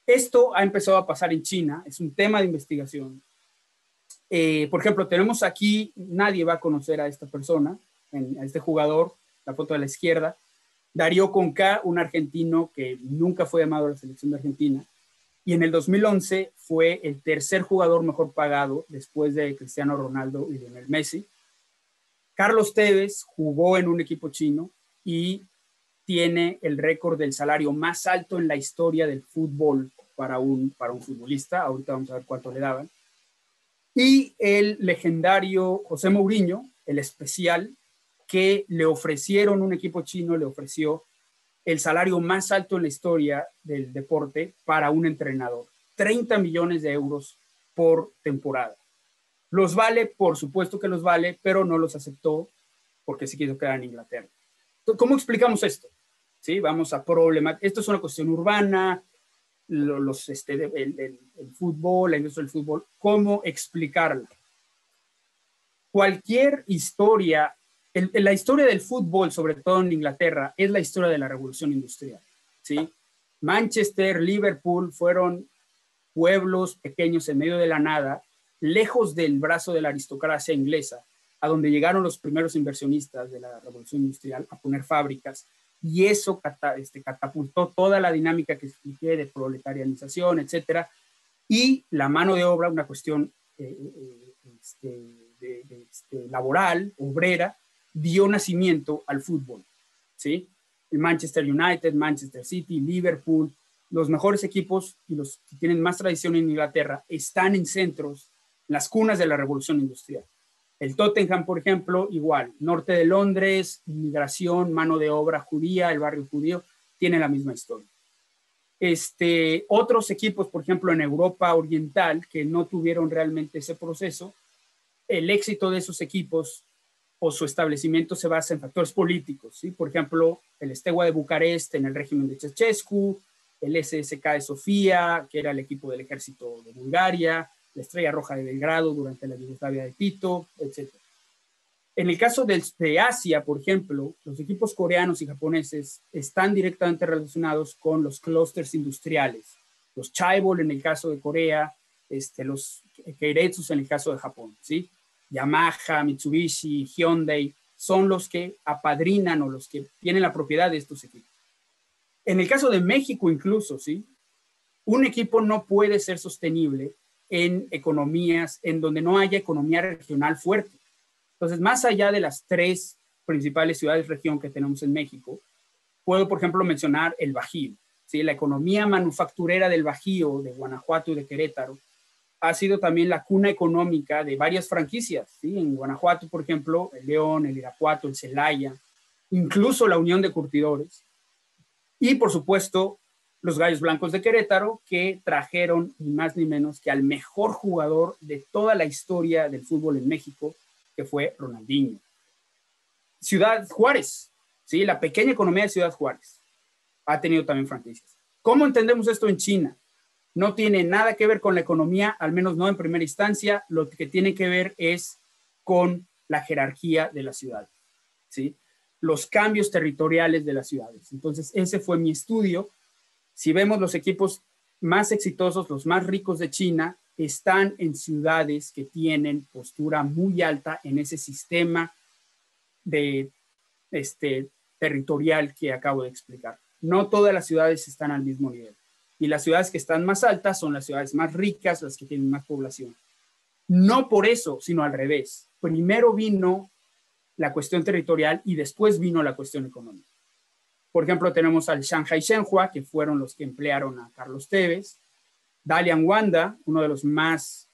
Esto ha empezado a pasar en China, es un tema de investigación. Por ejemplo, tenemos aquí, nadie va a conocer a esta persona, a este jugador, la foto de la izquierda, Darío Conca, un argentino que nunca fue llamado a la selección de Argentina, y en el 2011 fue el tercer jugador mejor pagado después de Cristiano Ronaldo y Lionel Messi. Carlos Tevez jugó en un equipo chino y tiene el récord del salario más alto en la historia del fútbol para un futbolista. Ahorita vamos a ver cuánto le daban. Y el legendario José Mourinho, el especial, que le ofrecieron, un equipo chino le ofreció el salario más alto en la historia del deporte para un entrenador. 30 millones de euros por temporada. Los vale, por supuesto que los vale, pero no los aceptó porque se quiso quedar en Inglaterra. Entonces, ¿cómo explicamos esto? ¿Sí? Vamos a problematizar. Esto es una cuestión urbana, el fútbol, la industria del fútbol. ¿Cómo explicarla? Cualquier historia, la historia del fútbol, sobre todo en Inglaterra, es la historia de la revolución industrial. ¿Sí? Manchester, Liverpool fueron pueblos pequeños en medio de la nada, lejos del brazo de la aristocracia inglesa, a donde llegaron los primeros inversionistas de la revolución industrial a poner fábricas, y eso catapultó toda la dinámica que expliqué de proletarianización, etcétera, y la mano de obra, una cuestión laboral, obrera, dio nacimiento al fútbol, ¿sí? El Manchester United, Manchester City, Liverpool, los mejores equipos y los que tienen más tradición en Inglaterra están en centros, las cunas de la revolución industrial. El Tottenham, por ejemplo, igual, norte de Londres, inmigración, mano de obra judía, el barrio judío, tiene la misma historia. Otros equipos, por ejemplo, en Europa Oriental, que no tuvieron realmente ese proceso, el éxito de esos equipos o su establecimiento se basa en factores políticos, ¿sí? Por ejemplo, el Steaua de Bucarest en el régimen de Ceausescu, el SSK de Sofía, que era el equipo del ejército de Bulgaria, la Estrella Roja de Belgrado durante la Yugoslavia de Tito, etc. En el caso de Asia, por ejemplo, los equipos coreanos y japoneses están directamente relacionados con los clústeres industriales. Los chaebol en el caso de Corea, los keiretsus en el caso de Japón, ¿sí? Yamaha, Mitsubishi, Hyundai, son los que apadrinan o los que tienen la propiedad de estos equipos. En el caso de México incluso, ¿sí? Un equipo no puede ser sostenible en economías en donde no haya economía regional fuerte. Entonces, más allá de las 3 principales ciudades-región que tenemos en México, puedo, por ejemplo, mencionar el Bajío, ¿sí? La economía manufacturera del Bajío, de Guanajuato y de Querétaro, ha sido también la cuna económica de varias franquicias, ¿sí? En Guanajuato, por ejemplo, el León, el Irapuato, el Celaya, incluso la Unión de Curtidores. Y, por supuesto, los Gallos Blancos de Querétaro, que trajeron ni más ni menos que al mejor jugador de toda la historia del fútbol en México, que fue Ronaldinho. Ciudad Juárez, ¿sí? La pequeña economía de Ciudad Juárez ha tenido también franquicias. ¿Cómo entendemos esto en China? No tiene nada que ver con la economía, al menos no en primera instancia. Lo que tiene que ver es con la jerarquía de las ciudades, ¿sí? Los cambios territoriales de las ciudades. Entonces, ese fue mi estudio. Si vemos los equipos más exitosos, los más ricos de China, están en ciudades que tienen postura muy alta en ese sistema de territorial que acabo de explicar. No todas las ciudades están al mismo nivel. Y las ciudades que están más altas son las ciudades más ricas, las que tienen más población. No por eso, sino al revés. Primero vino la cuestión territorial y después vino la cuestión económica. Por ejemplo, tenemos al Shanghai Shenhua, que fueron los que emplearon a Carlos Tevez, Dalian Wanda, uno de los más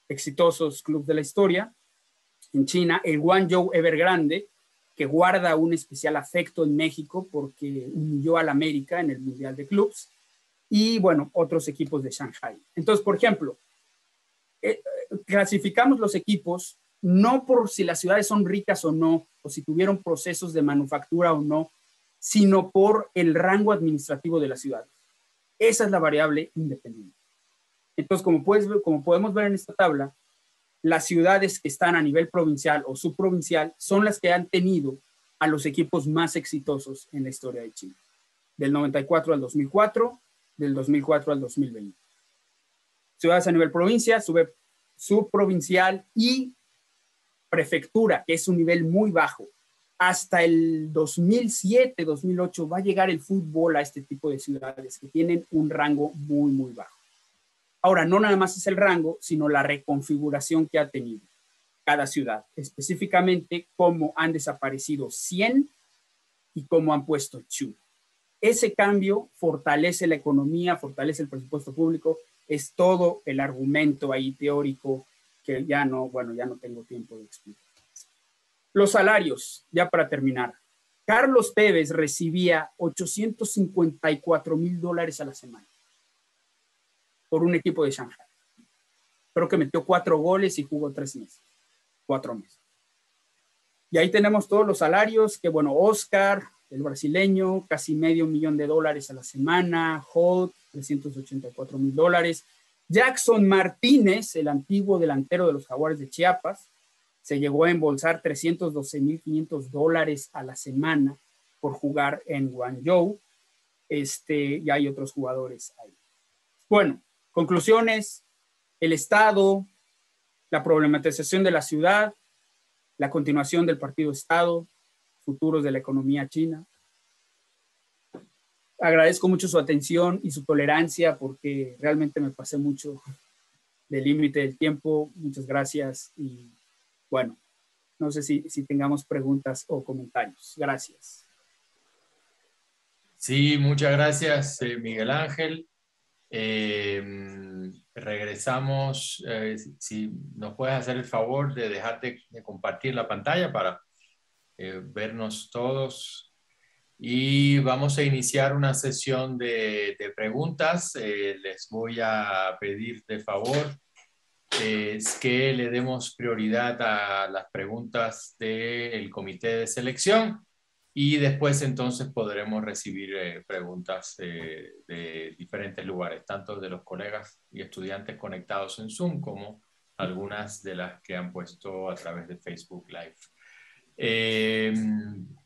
exitosos clubes de la historia en China, el Guangzhou Evergrande, que guarda un especial afecto en México porque humilló al América en el Mundial de Clubs, y bueno, otros equipos de Shanghai. Entonces, por ejemplo, clasificamos los equipos no por si las ciudades son ricas o no, o si tuvieron procesos de manufactura o no, sino por el rango administrativo de la ciudad. Esa es la variable independiente. Entonces, como podemos ver en esta tabla, las ciudades que están a nivel provincial o subprovincial son las que han tenido a los equipos más exitosos en la historia de China. Del 94 al 2004, del 2004 al 2020. Ciudades a nivel provincia, subprovincial y prefectura, que es un nivel muy bajo. Hasta el 2007, 2008 va a llegar el fútbol a este tipo de ciudades que tienen un rango muy, muy bajo. Ahora, no nada más es el rango, sino la reconfiguración que ha tenido cada ciudad, específicamente cómo han desaparecido 100 y cómo han puesto Chu. Ese cambio fortalece la economía, fortalece el presupuesto público, es todo el argumento ahí teórico que ya no tengo tiempo de explicar. Los salarios, ya para terminar. Carlos Tevez recibía $854,000 a la semana por un equipo de Shanghai. Creo que metió 4 goles y jugó 4 meses. Y ahí tenemos todos los salarios, que bueno, Oscar, el brasileño, casi $500,000 a la semana, Holt, $384,000. Jackson Martínez, el antiguo delantero de los Jaguares de Chiapas, se llegó a embolsar $312,500 a la semana por jugar en Guangzhou. Y hay otros jugadores ahí. Bueno, conclusiones: el Estado, la problematización de la ciudad, la continuación del partido-Estado, futuros de la economía china. Agradezco mucho su atención y su tolerancia porque realmente me pasé mucho del límite del tiempo. Muchas gracias y bueno, no sé si tengamos preguntas o comentarios. Gracias. Sí, muchas gracias, Miguel Ángel. Regresamos, si nos puedes hacer el favor de dejarte de compartir la pantalla para vernos todos. Y vamos a iniciar una sesión de preguntas. Les voy a pedir de favor es que le demos prioridad a las preguntas del comité de selección y después entonces podremos recibir preguntas de diferentes lugares, tanto de los colegas y estudiantes conectados en Zoom como algunas de las que han puesto a través de Facebook Live.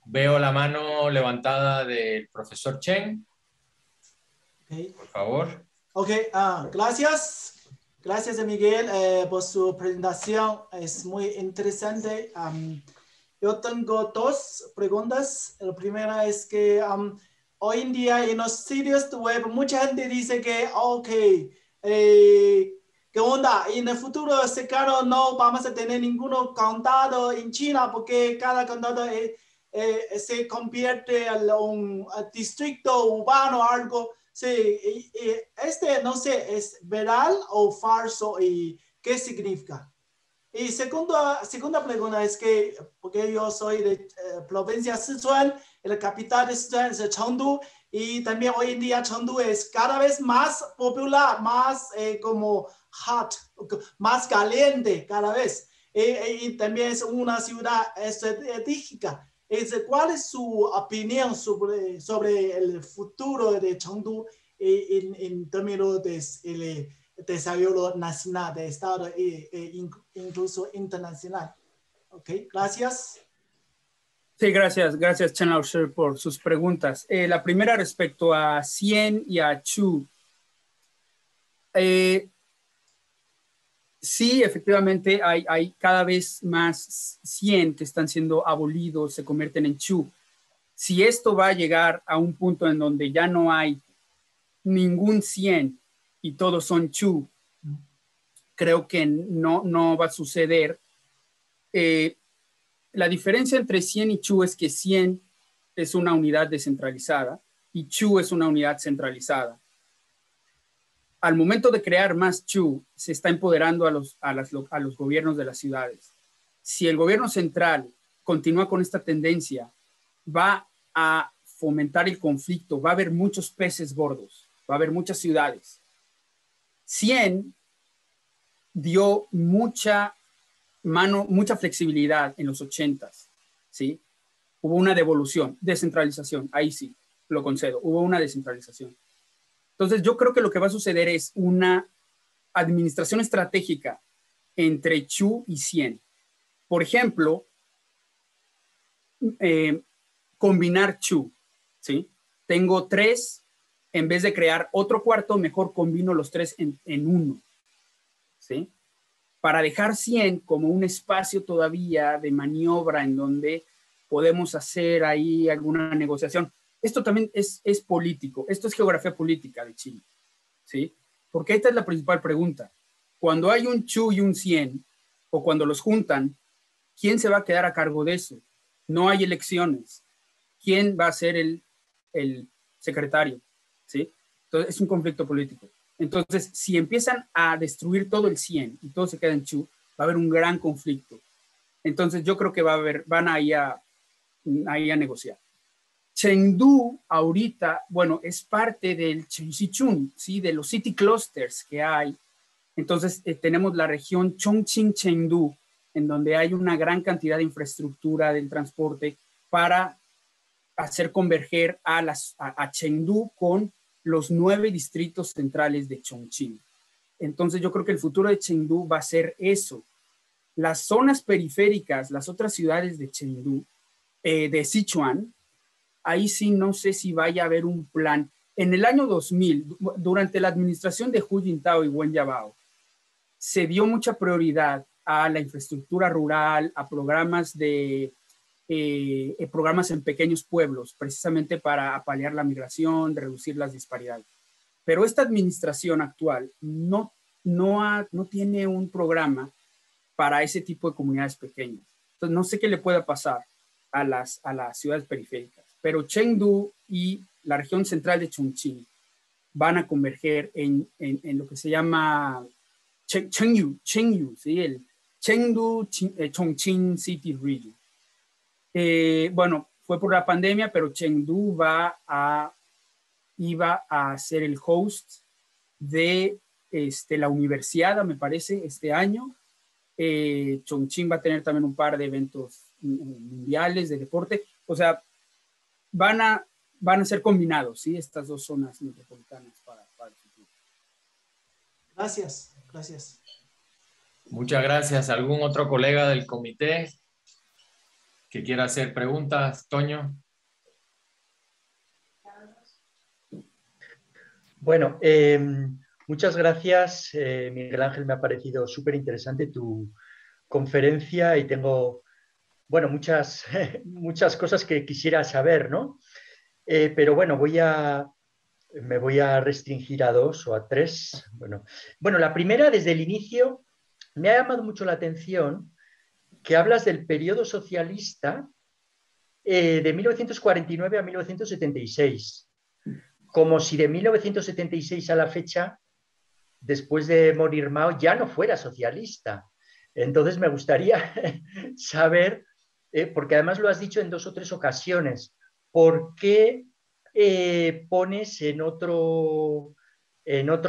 Veo la mano levantada del profesor Chen. Okay. Por favor. Ok, gracias. Gracias, Miguel, por su presentación. Es muy interesante. Yo tengo 2 preguntas. La primera es que hoy en día en los sitios web mucha gente dice que, ok, ¿qué onda? En el futuro cercano no vamos a tener ningún condado en China porque cada condado se convierte en un distrito urbano o algo. Sí, no sé, ¿es verdad o falso y qué significa? Y segunda pregunta es que, porque yo soy de provincia de Sichuan, la capital de Sichuan es Chengdu, y también hoy en día Chengdu es cada vez más popular, más como hot, más caliente cada vez. Y también es una ciudad estratégica. ¿Cuál es su opinión sobre el futuro de Chengdu en términos de desarrollo nacional, de Estado incluso internacional? Ok, gracias. Sí, gracias Chen Laoshi por sus preguntas. La primera respecto a Xi'an y a Chu. Sí, efectivamente hay cada vez más Xi'an que están siendo abolidos, se convierten en Chu. Si esto va a llegar a un punto en donde ya no hay ningún Xi'an y todos son Chu, creo que no va a suceder. La diferencia entre Xi'an y Chu es que Xi'an es una unidad descentralizada y Chu es una unidad centralizada. Al momento de crear más Chu, se está empoderando a los gobiernos de las ciudades. Si el gobierno central continúa con esta tendencia, va a fomentar el conflicto, va a haber muchos peces gordos, va a haber muchas ciudades. Xi'an dio mucha flexibilidad en los 80s, ¿sí? Hubo una devolución, descentralización, ahí sí, lo concedo, hubo una descentralización. Entonces yo creo que lo que va a suceder es una administración estratégica entre Chu y Xi'an. Por ejemplo, combinar Chu, ¿sí? Tengo 3, en vez de crear otro cuarto, mejor combino los 3 en uno, ¿sí? Para dejar Xi'an como un espacio todavía de maniobra en donde podemos hacer ahí alguna negociación. Esto también es político, esto es geografía política de Chile, ¿sí? Porque esta es la principal pregunta. Cuando hay un Chu y un Xi'an, o cuando los juntan, ¿quién se va a quedar a cargo de eso? No hay elecciones. ¿Quién va a ser el secretario? ¿Sí? Entonces, es un conflicto político. Entonces, si empiezan a destruir todo el Xi'an y todo se queda en Chu, va a haber un gran conflicto. Entonces, yo creo que van ahí a negociar. Chengdu ahorita, bueno, es parte del Cheonggyecheon, ¿sí? De los city clusters que hay. Entonces, tenemos la región Chongqing-Chengdu, en donde hay una gran cantidad de infraestructura del transporte para hacer converger a Chengdu con los 9 distritos centrales de Chongqing. Entonces, yo creo que el futuro de Chengdu va a ser eso. Las zonas periféricas, las otras ciudades de Chengdu, de Sichuan, ahí sí no sé si vaya a haber un plan. En el año 2000, durante la administración de Hu Jintao y Wen Jiabao, se dio mucha prioridad a la infraestructura rural, a programas programas en pequeños pueblos, precisamente para paliar la migración, reducir las disparidades. Pero esta administración actual no tiene un programa para ese tipo de comunidades pequeñas. Entonces, no sé qué le pueda pasar a las ciudades periféricas, pero Chengdu y la región central de Chongqing van a converger en lo que se llama Chengyu, ¿sí? El Chengdu Chongqing City Region. Bueno, fue por la pandemia, pero Chengdu iba a ser el host de la Universiada, me parece, este año. Chongqing va a tener también un par de eventos mundiales de deporte. O sea, van a ser combinados, ¿sí? Estas dos zonas metropolitanas para el futuro. Gracias, gracias. Muchas gracias. ¿Algún otro colega del comité que quiera hacer preguntas? Toño. Bueno, muchas gracias, Miguel Ángel. Me ha parecido súper interesante tu conferencia y tengo, bueno, muchas cosas que quisiera saber, ¿no? Pero bueno, me voy a restringir a 2 o a 3. Bueno, la primera, desde el inicio, me ha llamado mucho la atención que hablas del periodo socialista de 1949 a 1976, como si de 1976 a la fecha, después de morir Mao, ya no fuera socialista. Entonces me gustaría saber, porque además lo has dicho en 2 o 3 ocasiones, ¿por qué pones en otro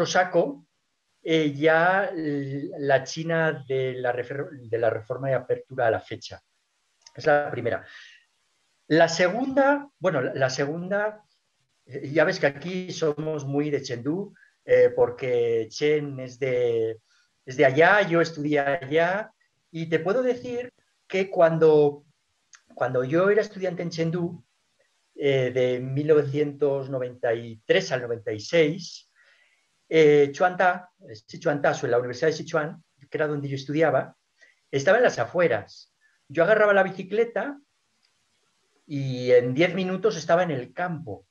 saco ya la China de la reforma y apertura a la fecha? Es la primera. La segunda, ya ves que aquí somos muy de Chengdu, porque Chen es de allá, yo estudié allá, y te puedo decir que cuando yo era estudiante en Chengdu, de 1993 al 96, Sichuan Tasu, en la Universidad de Sichuan, que era donde yo estudiaba, estaba en las afueras. Yo agarraba la bicicleta y en 10 minutos estaba en el campo.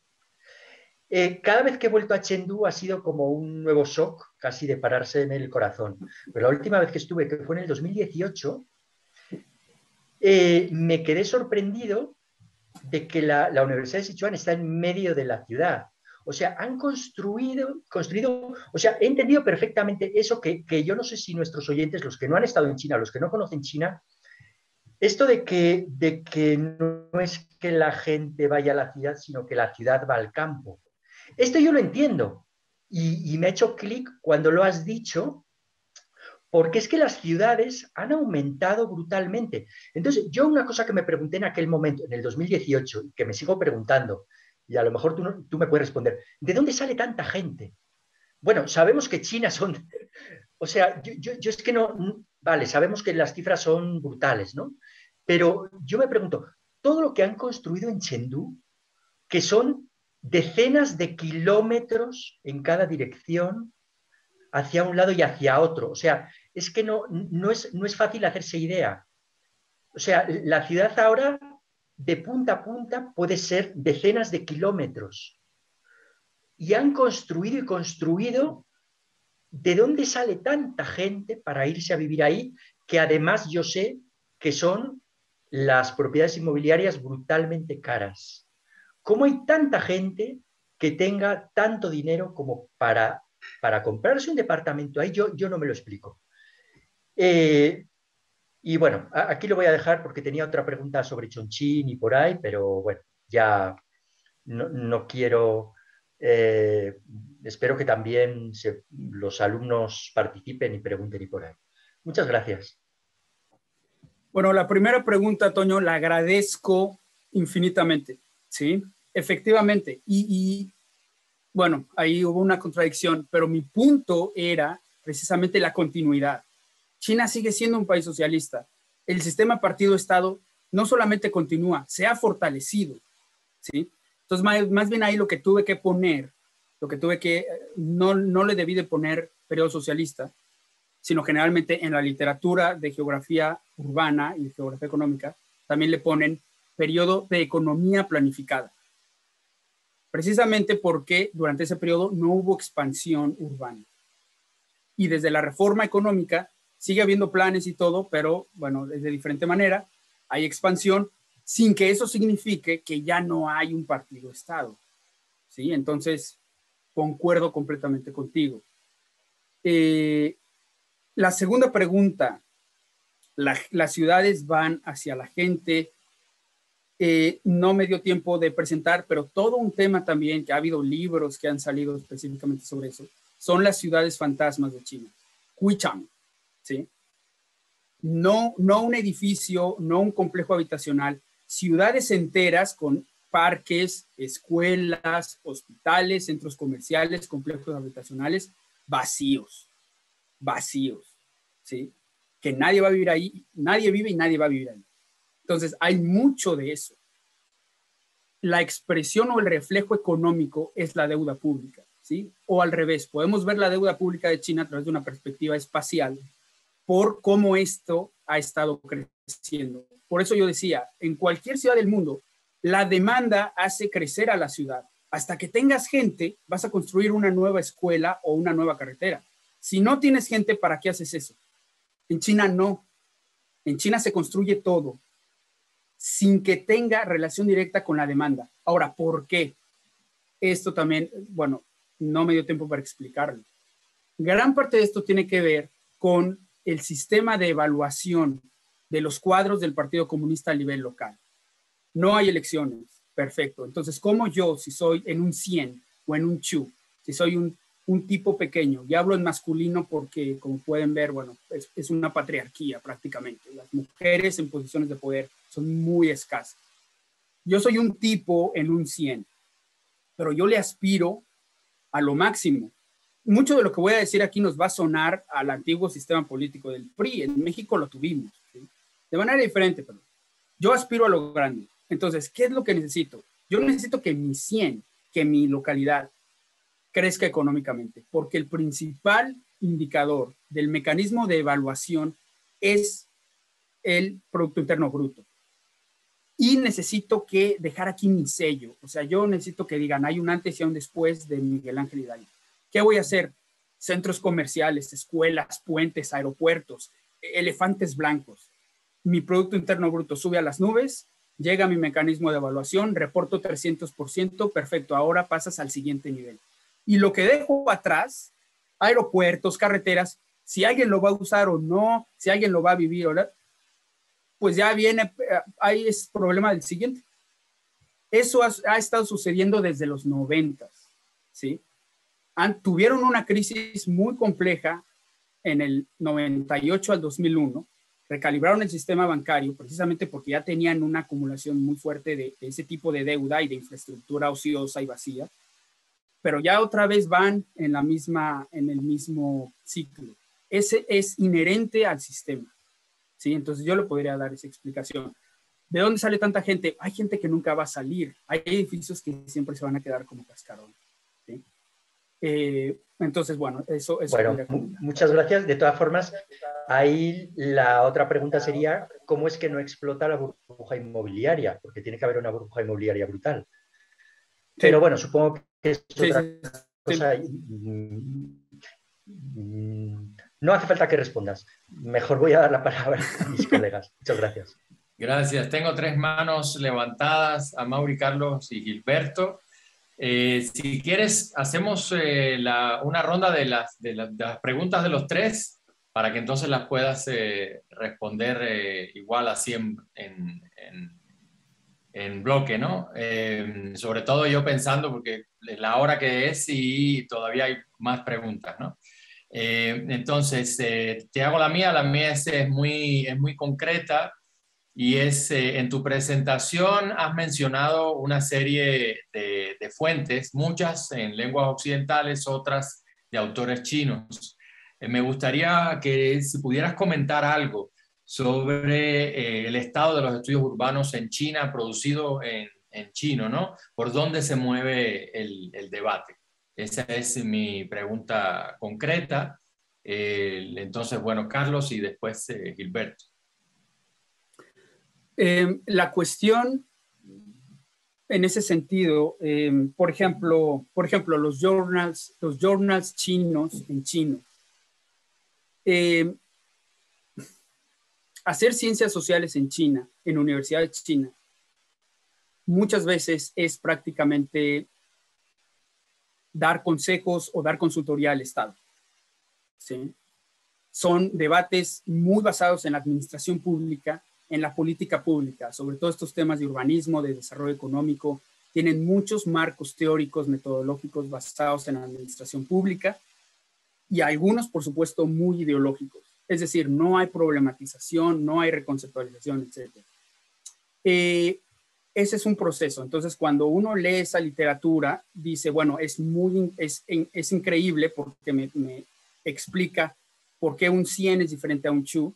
Cada vez que he vuelto a Chengdu ha sido como un nuevo shock, casi de pararse en el corazón. Pero la última vez que estuve, que fue en el 2018, me quedé sorprendido de que la Universidad de Sichuan está en medio de la ciudad. O sea, han construido, o sea, he entendido perfectamente eso que yo no sé si nuestros oyentes, los que no han estado en China, los que no conocen China, esto de que no es que la gente vaya a la ciudad, sino que la ciudad va al campo. Esto yo lo entiendo y me ha hecho clic cuando lo has dicho, porque es que las ciudades han aumentado brutalmente. Entonces, yo una cosa que me pregunté en aquel momento, en el 2018, y que me sigo preguntando, y a lo mejor tú me puedes responder, ¿de dónde sale tanta gente? Bueno, sabemos que China son, o sea, yo es que no, vale, sabemos que las cifras son brutales, ¿no? Pero yo me pregunto, todo lo que han construido en Chengdu, que son decenas de kilómetros en cada dirección, hacia un lado y hacia otro. O sea, es que no es fácil hacerse idea. O sea, la ciudad ahora, de punta a punta, puede ser decenas de kilómetros. Y han construido y construido. ¿De dónde sale tanta gente para irse a vivir ahí? Que además yo sé que son las propiedades inmobiliarias brutalmente caras. ¿Cómo hay tanta gente que tenga tanto dinero como para comprarse un departamento ahí? Yo no me lo explico. Y bueno, aquí lo voy a dejar porque tenía otra pregunta sobre Chongqing y por ahí, pero bueno, ya no quiero. eh, Espero que también los alumnos participen y pregunten y por ahí. Muchas gracias. Bueno, la primera pregunta, Toño, la agradezco infinitamente, ¿sí? Efectivamente. Bueno, ahí hubo una contradicción, pero mi punto era precisamente la continuidad. China sigue siendo un país socialista. El sistema partido-estado no solamente continúa, se ha fortalecido, ¿sí? Entonces, más bien ahí lo que tuve que poner, no le debí de poner periodo socialista, sino generalmente en la literatura de geografía urbana y de geografía económica, también le ponen periodo de economía planificada. Precisamente porque durante ese periodo no hubo expansión urbana. Y desde la reforma económica sigue habiendo planes y todo, pero bueno, de diferente manera, hay expansión sin que eso signifique que ya no hay un partido-estado. ¿Sí? Entonces, concuerdo completamente contigo. La segunda pregunta, las ciudades van hacia la gente. No me dio tiempo de presentar, pero todo un tema también, que ha habido libros que han salido específicamente sobre eso, son las ciudades fantasmas de China. Huichang, ¿sí? No un edificio, no un complejo habitacional, ciudades enteras con parques, escuelas, hospitales, centros comerciales, complejos habitacionales, vacíos, ¿sí? Que nadie va a vivir ahí, nadie vive y nadie va a vivir ahí. Entonces, hay mucho de eso. La expresión o el reflejo económico es la deuda pública, ¿sí? O al revés, podemos ver la deuda pública de China a través de una perspectiva espacial por cómo esto ha estado creciendo. Por eso yo decía, en cualquier ciudad del mundo, la demanda hace crecer a la ciudad. Hasta que tengas gente, vas a construir una nueva escuela o una nueva carretera. Si no tienes gente, ¿para qué haces eso? En China no. En China se construye todo sin que tenga relación directa con la demanda. Ahora, ¿por qué? Esto también, bueno, no me dio tiempo para explicarlo. Gran parte de esto tiene que ver con el sistema de evaluación de los cuadros del Partido Comunista a nivel local. No hay elecciones, perfecto. Entonces, ¿cómo yo, si soy en un 100 o en un chu, si soy un tipo pequeño, y hablo en masculino porque, como pueden ver, bueno, es una patriarquía prácticamente. Las mujeres en posiciones de poder son muy escasas. Yo soy un tipo en un 100, pero yo le aspiro a lo máximo. Mucho de lo que voy a decir aquí nos va a sonar al antiguo sistema político del PRI. En México lo tuvimos, ¿sí? De manera diferente, pero yo aspiro a lo grande. Entonces, ¿qué es lo que necesito? Yo necesito que mi 100, que mi localidad crezca económicamente, porque el principal indicador del mecanismo de evaluación es el Producto Interno Bruto. Y necesito que dejar aquí mi sello. O sea, yo necesito que digan, hay un antes y un después de Miguel Ángel Hidalgo. ¿Qué voy a hacer? Centros comerciales, escuelas, puentes, aeropuertos, elefantes blancos. Mi Producto Interno Bruto sube a las nubes llega mi mecanismo de evaluación, reporto 300%, perfecto, ahora pasas al siguiente nivel. Y lo que dejo atrás, aeropuertos, carreteras, si alguien lo va a usar o no, si alguien lo va a vivir o no, pues ya viene, ahí es problema del siguiente. Eso ha estado sucediendo desde los 90, ¿sí? Tuvieron una crisis muy compleja en el 98 al 2001, recalibraron el sistema bancario precisamente porque ya tenían una acumulación muy fuerte de ese tipo de deuda y de infraestructura ociosa y vacía, pero ya otra vez van en el mismo ciclo. Ese es inherente al sistema, ¿sí? Entonces yo le podría dar esa explicación. ¿De dónde sale tanta gente? Hay gente que nunca va a salir. Hay edificios que siempre se van a quedar como cascarón, ¿sí? Entonces, bueno, eso bueno, muchas gracias. De todas formas, ahí la otra pregunta sería, ¿cómo es que no explota la burbuja inmobiliaria? Porque tiene que haber una burbuja inmobiliaria brutal. Sí. Pero bueno, supongo que es otra cosa. No hace falta que respondas. Mejor voy a dar la palabra a mis colegas. Muchas gracias. Gracias. Tengo 3 manos levantadas, a Mauri, Carlos y Gilberto. Si quieres, hacemos una ronda de las preguntas de los 3 para que entonces las puedas responder igual así en bloque, ¿no? Sobre todo yo pensando, porque la hora que es y todavía hay más preguntas, ¿no? Entonces, te hago la mía es muy concreta. Y en tu presentación has mencionado una serie de fuentes, muchas en lenguas occidentales, otras de autores chinos. Me gustaría que si pudieras comentar algo sobre el estado de los estudios urbanos en China, producido en chino, ¿no? ¿Por dónde se mueve el debate? Esa es mi pregunta concreta. Entonces, bueno, Carlos y después Gilberto. La cuestión en ese sentido, por ejemplo, los journals chinos en chino. Hacer ciencias sociales en China, en universidades chinas, muchas veces es prácticamente dar consejos o dar consultoría al Estado, ¿sí? Son debates muy basados en la administración pública, en la política pública, sobre todo estos temas de urbanismo, de desarrollo económico, tienen muchos marcos teóricos, metodológicos basados en la administración pública y algunos, por supuesto, muy ideológicos. Es decir, no hay problematización, no hay reconceptualización, etc. Ese es un proceso. Entonces, cuando uno lee esa literatura, dice, bueno, es increíble porque me explica por qué un 100 es diferente a un chu,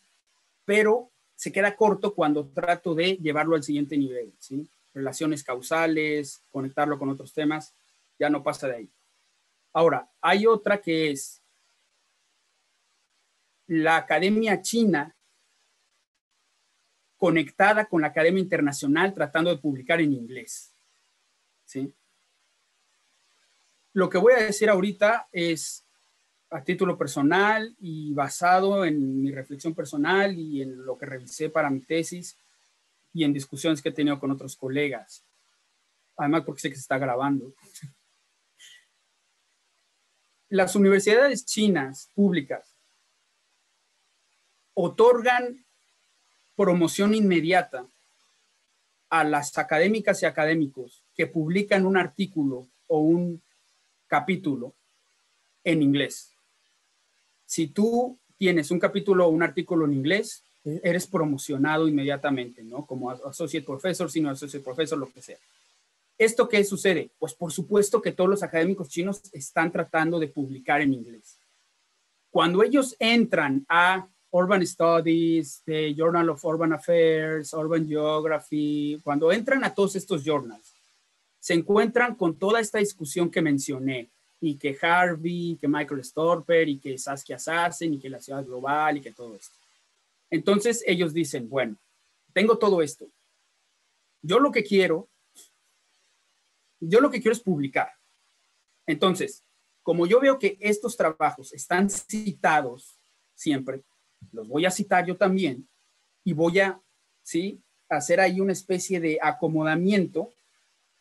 pero se queda corto cuando trato de llevarlo al siguiente nivel, ¿sí? Relaciones causales, conectarlo con otros temas, ya no pasa de ahí. Ahora, hay otra que es la academia china conectada con la academia internacional tratando de publicar en inglés, ¿sí? Lo que voy a decir ahorita es a título personal y basado en mi reflexión personal y en lo que revisé para mi tesis y en discusiones que he tenido con otros colegas. Además, porque sé que se está grabando. Las universidades chinas públicas otorgan promoción inmediata a las académicas y académicos que publican un artículo o un capítulo en inglés. Si tú tienes un capítulo o un artículo en inglés, eres promocionado inmediatamente, ¿no? Como associate professor, senior associate professor, lo que sea. ¿Esto qué sucede? Pues por supuesto que todos los académicos chinos están tratando de publicar en inglés. Cuando ellos entran a Urban Studies, the Journal of Urban Affairs, Urban Geography, cuando entran a todos estos journals, se encuentran con toda esta discusión que mencioné, y que Harvey, que Michael Storper, y que Saskia Sassen, y que la ciudad global, y que todo esto. Entonces ellos dicen, bueno, tengo todo esto. Yo lo que quiero es publicar. Entonces, como yo veo que estos trabajos están citados siempre, los voy a citar yo también, y voy a, ¿sí?, hacer ahí una especie de acomodamiento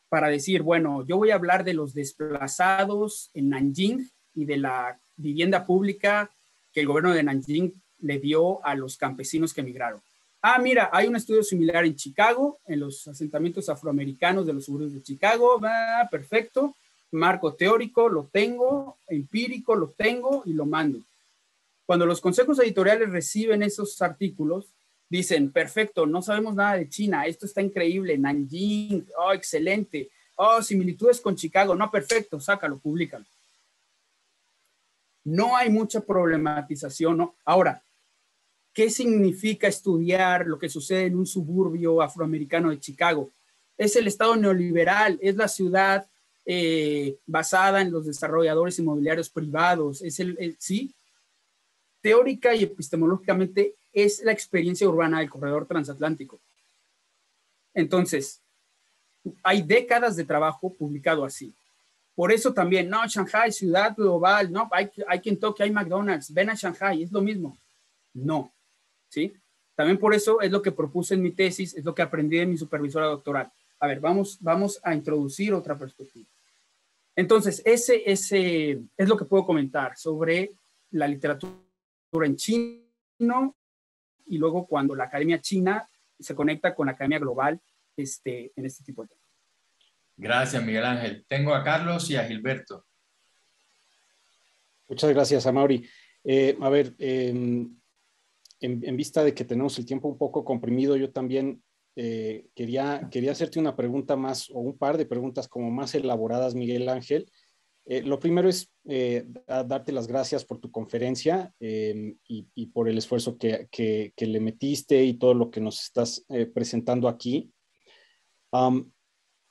para decir, bueno, yo voy a hablar de los desplazados en Nanjing y de la vivienda pública que el gobierno de Nanjing le dio a los campesinos que emigraron. Ah, mira, hay un estudio similar en Chicago, en los asentamientos afroamericanos de los suburbios de Chicago. Ah, perfecto. Marco teórico lo tengo, empírico lo tengo y lo mando. Cuando los consejos editoriales reciben esos artículos, dicen, perfecto, no sabemos nada de China, esto está increíble, Nanjing, oh, excelente, oh, similitudes con Chicago, no, perfecto, sácalo, públicalo. No hay mucha problematización, ¿no? Ahora, ¿qué significa estudiar lo que sucede en un suburbio afroamericano de Chicago? Es el estado neoliberal, es la ciudad basada en los desarrolladores inmobiliarios privados, sí, teórica y epistemológicamente es la experiencia urbana del corredor transatlántico. Entonces, hay décadas de trabajo publicado así. Por eso también, no, Shanghai, ciudad global, no, hay Kentucky, hay McDonald's, ven a Shanghai, es lo mismo. No, ¿sí? También por eso es lo que propuse en mi tesis, es lo que aprendí de mi supervisora doctoral. A ver, vamos a introducir otra perspectiva. Entonces, ese es lo que puedo comentar sobre la literatura en chino y luego cuando la Academia China se conecta con la Academia Global en este tipo de temas. Gracias, Miguel Ángel. Tengo a Carlos y a Gilberto. Muchas gracias, Amaury. A ver, en vista de que tenemos el tiempo un poco comprimido, yo también quería hacerte una pregunta más, o un par de preguntas como más elaboradas, Miguel Ángel. Lo primero es darte las gracias por tu conferencia y por el esfuerzo que le metiste y todo lo que nos estás presentando aquí.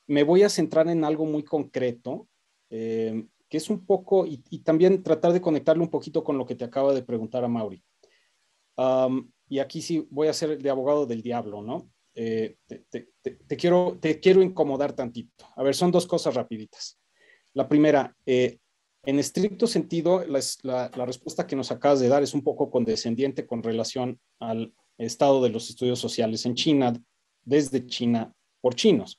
Me voy a centrar en algo muy concreto, que es un poco, y también tratar de conectarlo un poquito con lo que te acaba de preguntar Amaury. Y aquí sí voy a ser de abogado del diablo, ¿no? Te quiero incomodar tantito. A ver, son dos cosas rapiditas. La primera, en estricto sentido, la respuesta que nos acabas de dar es un poco condescendiente con relación al estado de los estudios sociales en China, desde China por chinos.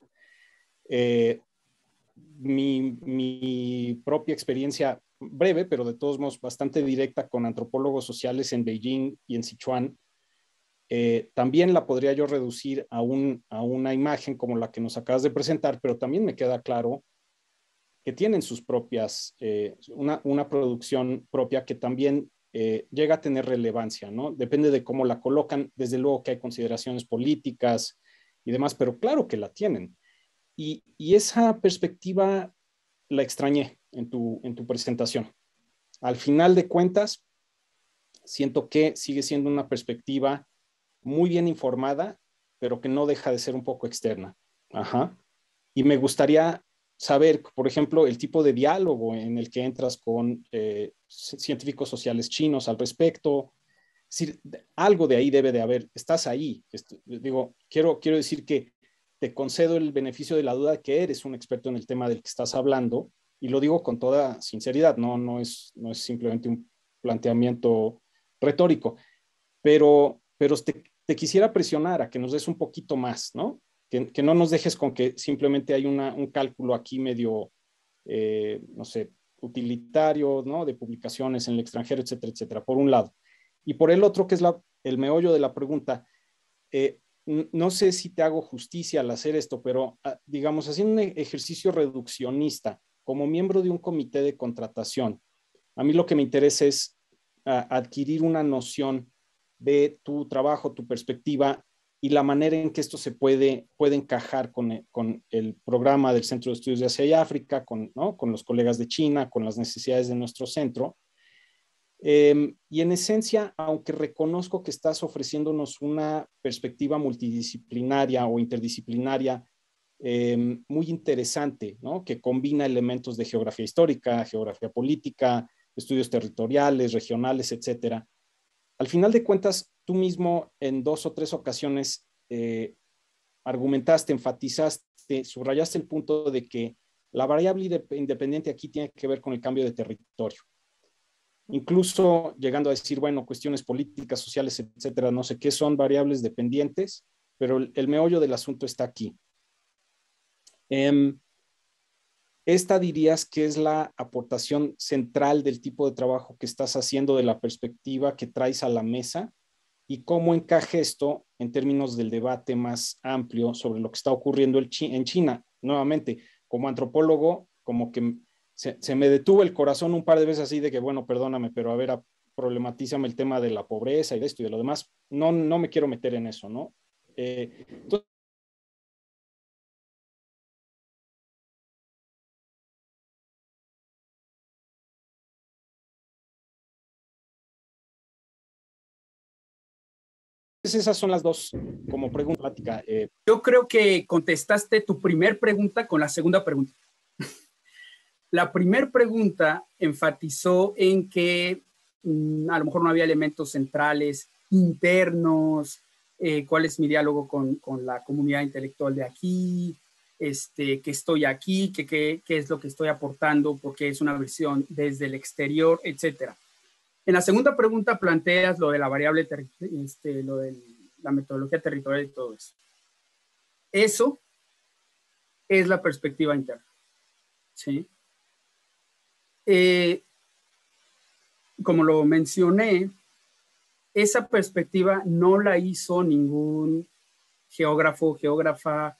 Mi propia experiencia breve, pero de todos modos bastante directa con antropólogos sociales en Beijing y en Sichuan, también la podría yo reducir a una imagen como la que nos acabas de presentar, pero también me queda claro que tienen sus propias, una producción propia que también llega a tener relevancia, ¿no? Depende de cómo la colocan, desde luego que hay consideraciones políticas y demás, pero claro que la tienen. Y esa perspectiva la extrañé en tu presentación. Al final de cuentas, siento que sigue siendo una perspectiva muy bien informada, pero que no deja de ser un poco externa. Ajá. Y me gustaría saber, por ejemplo, el tipo de diálogo en el que entras con científicos sociales chinos al respecto. Es decir, algo de ahí debe de haber. Estás ahí. Digo, quiero decir que te concedo el beneficio de la duda de que eres un experto en el tema del que estás hablando, y lo digo con toda sinceridad, no es simplemente un planteamiento retórico, pero te quisiera presionar a que nos des un poquito más, ¿no? Que no nos dejes con que simplemente hay un cálculo aquí medio, no sé, utilitario, ¿no? De publicaciones en el extranjero, etcétera, etcétera, por un lado. Y por el otro, que es el meollo de la pregunta, no sé si te hago justicia al hacer esto, pero digamos, haciendo un ejercicio reduccionista como miembro de un comité de contratación, a mí lo que me interesa es adquirir una noción de tu trabajo, tu perspectiva y la manera en que esto se puede encajar con el programa del Centro de Estudios de Asia y África, ¿no? Con los colegas de China, con las necesidades de nuestro centro. Y en esencia, aunque reconozco que estás ofreciéndonos una perspectiva multidisciplinaria o interdisciplinaria muy interesante, ¿no? Que combina elementos de geografía histórica, geografía política, estudios territoriales, regionales, etcétera. Al final de cuentas, tú mismo en 2 o 3 ocasiones argumentaste, enfatizaste, subrayaste el punto de que la variable independiente aquí tiene que ver con el cambio de territorio. Incluso llegando a decir, bueno, cuestiones políticas, sociales, etcétera, no sé qué, son variables dependientes pero el meollo del asunto está aquí. Esta dirías que es la aportación central del tipo de trabajo que estás haciendo, de la perspectiva que traes a la mesa, y cómo encaja esto en términos del debate más amplio sobre lo que está ocurriendo en China. Nuevamente, como antropólogo, como que se me detuvo el corazón un par de veces así de que, bueno, perdóname, pero a ver, problematízame el tema de la pobreza y de esto y de lo demás. No me quiero meter en eso, ¿no? Entonces, esas son las dos como pregunta plática. Yo creo que contestaste tu primer pregunta con la segunda pregunta. La primera pregunta enfatizó en que a lo mejor no había elementos centrales internos, cuál es mi diálogo con la comunidad intelectual de aquí, que estoy aquí, qué es lo que estoy aportando, porque es una visión desde el exterior, etcétera. En la segunda pregunta planteas lo de la variable, lo de la metodología territorial y todo eso. Eso es la perspectiva interna, ¿sí? Como lo mencioné, esa perspectiva no la hizo ningún geógrafa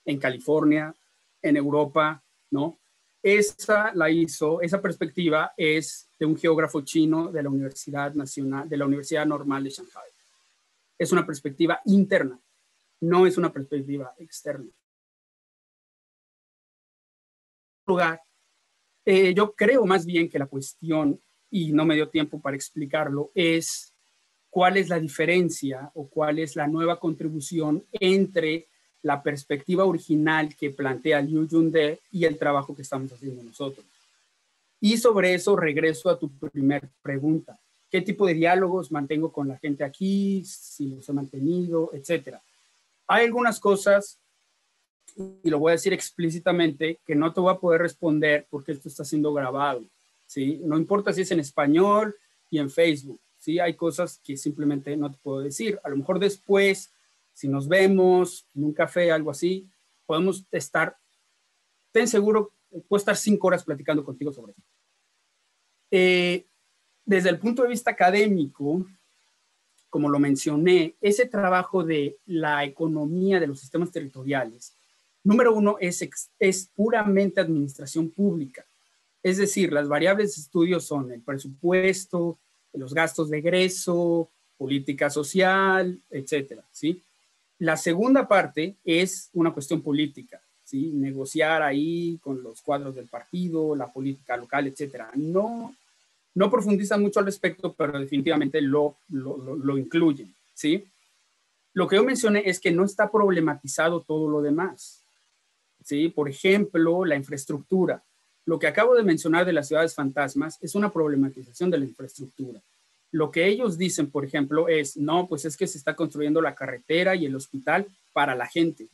en California, en Europa, ¿no? Esa perspectiva es de un geógrafo chino de la Universidad Normal de Shanghái. Es una perspectiva interna, no es una perspectiva externa. Yo creo más bien que la cuestión, y no me dio tiempo para explicarlo, es cuál es la diferencia o cuál es la nueva contribución entre la perspectiva original que plantea Liu Yunde y el trabajo que estamos haciendo nosotros. Y sobre eso regreso a tu primera pregunta. ¿Qué tipo de diálogos mantengo con la gente aquí? Si los he mantenido, etcétera. Hay algunas cosas, y lo voy a decir explícitamente, que no te voy a poder responder porque esto está siendo grabado, ¿sí? No importa si es en español y en Facebook, ¿sí? Hay cosas que simplemente no te puedo decir. A lo mejor después, si nos vemos en un café, algo así, podemos estar, ten seguro, puedo estar 5 horas platicando contigo sobre eso. Desde el punto de vista académico, como lo mencioné, ese trabajo de la economía de los sistemas territoriales, número uno, es puramente administración pública. Es decir, las variables de estudio son el presupuesto, los gastos de egreso, política social, etcétera, ¿sí? La segunda parte es una cuestión política, ¿sí? Negociar ahí con los cuadros del partido, la política local, etcétera. No profundizan mucho al respecto, pero definitivamente lo incluyen, ¿sí? Lo que yo mencioné es que no está problematizado todo lo demás, ¿sí? Por ejemplo, la infraestructura. Lo que acabo de mencionar de las ciudades fantasmas es una problematización de la infraestructura. Lo que ellos dicen, por ejemplo, es, no, pues es que se está construyendo la carretera y el hospital para la gente.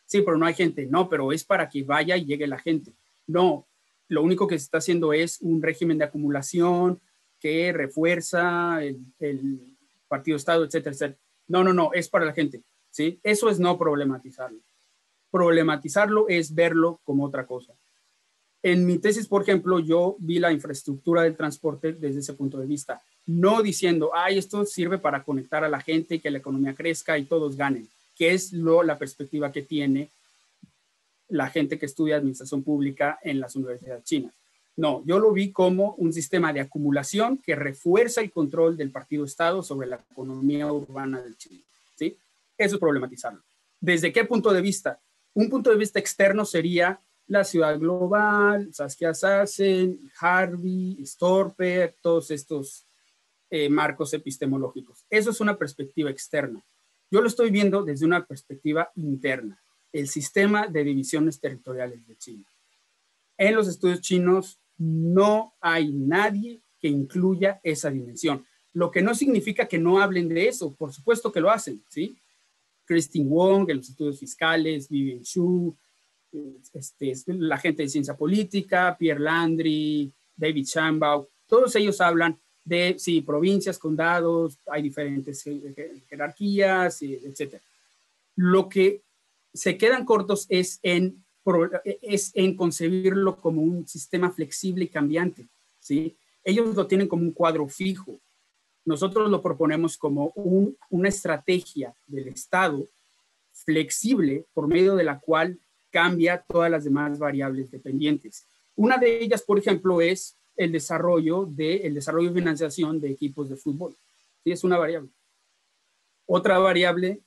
Sí, pero no hay gente. No, pero es para que vaya y llegue la gente. No, lo único que se está haciendo es un régimen de acumulación que refuerza el partido-estado, etcétera, etcétera. No, es para la gente, ¿sí? Eso es no problematizarlo. Problematizarlo es verlo como otra cosa. En mi tesis, por ejemplo, yo vi la infraestructura del transporte desde ese punto de vista, no diciendo, ay, esto sirve para conectar a la gente y que la economía crezca y todos ganen, que es la perspectiva que tiene la gente que estudia administración pública en las universidades chinas. No, yo lo vi como un sistema de acumulación que refuerza el control del partido-estado sobre la economía urbana del Chile, ¿sí? Eso es problematizarlo. ¿Desde qué punto de vista? Un punto de vista externo sería la ciudad global, Saskia Sassen, Harvey, Storper, todos estos marcos epistemológicos. Eso es una perspectiva externa. Yo lo estoy viendo desde una perspectiva interna, el sistema de divisiones territoriales de China. En los estudios chinos no hay nadie que incluya esa dimensión, lo que no significa que no hablen de eso, por supuesto que lo hacen, ¿sí? Christine Wong en los estudios fiscales, Vivian Xu, la gente de ciencia política, Pierre Landry, David Shambaugh, todos ellos hablan de, sí, provincias, condados, hay diferentes jerarquías, etcétera. Lo que se quedan cortos es en concebirlo como un sistema flexible y cambiante, ¿sí? Ellos lo tienen como un cuadro fijo. Nosotros lo proponemos como una estrategia del Estado flexible por medio de la cual cambia todas las demás variables dependientes. Una de ellas, por ejemplo, es el desarrollo y financiación de equipos de fútbol. ¿Sí? Es una variable. Otra variable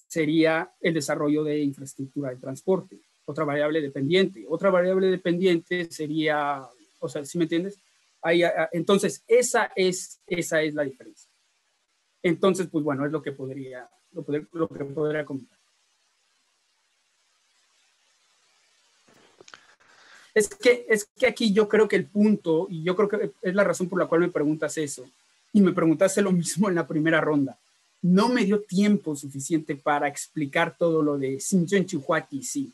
sería el desarrollo de infraestructura de transporte. Otra variable dependiente. Otra variable dependiente sería, o sea, ¿sí me entiendes? Entonces, esa es la diferencia. Entonces, pues bueno, es lo que podría comentar. Es que aquí yo creo que el punto, y yo creo que es la razón por la cual me preguntas eso, y me preguntaste lo mismo en la primera ronda. No me dio tiempo suficiente para explicar todo lo de Sinchon Chihuahua, sí,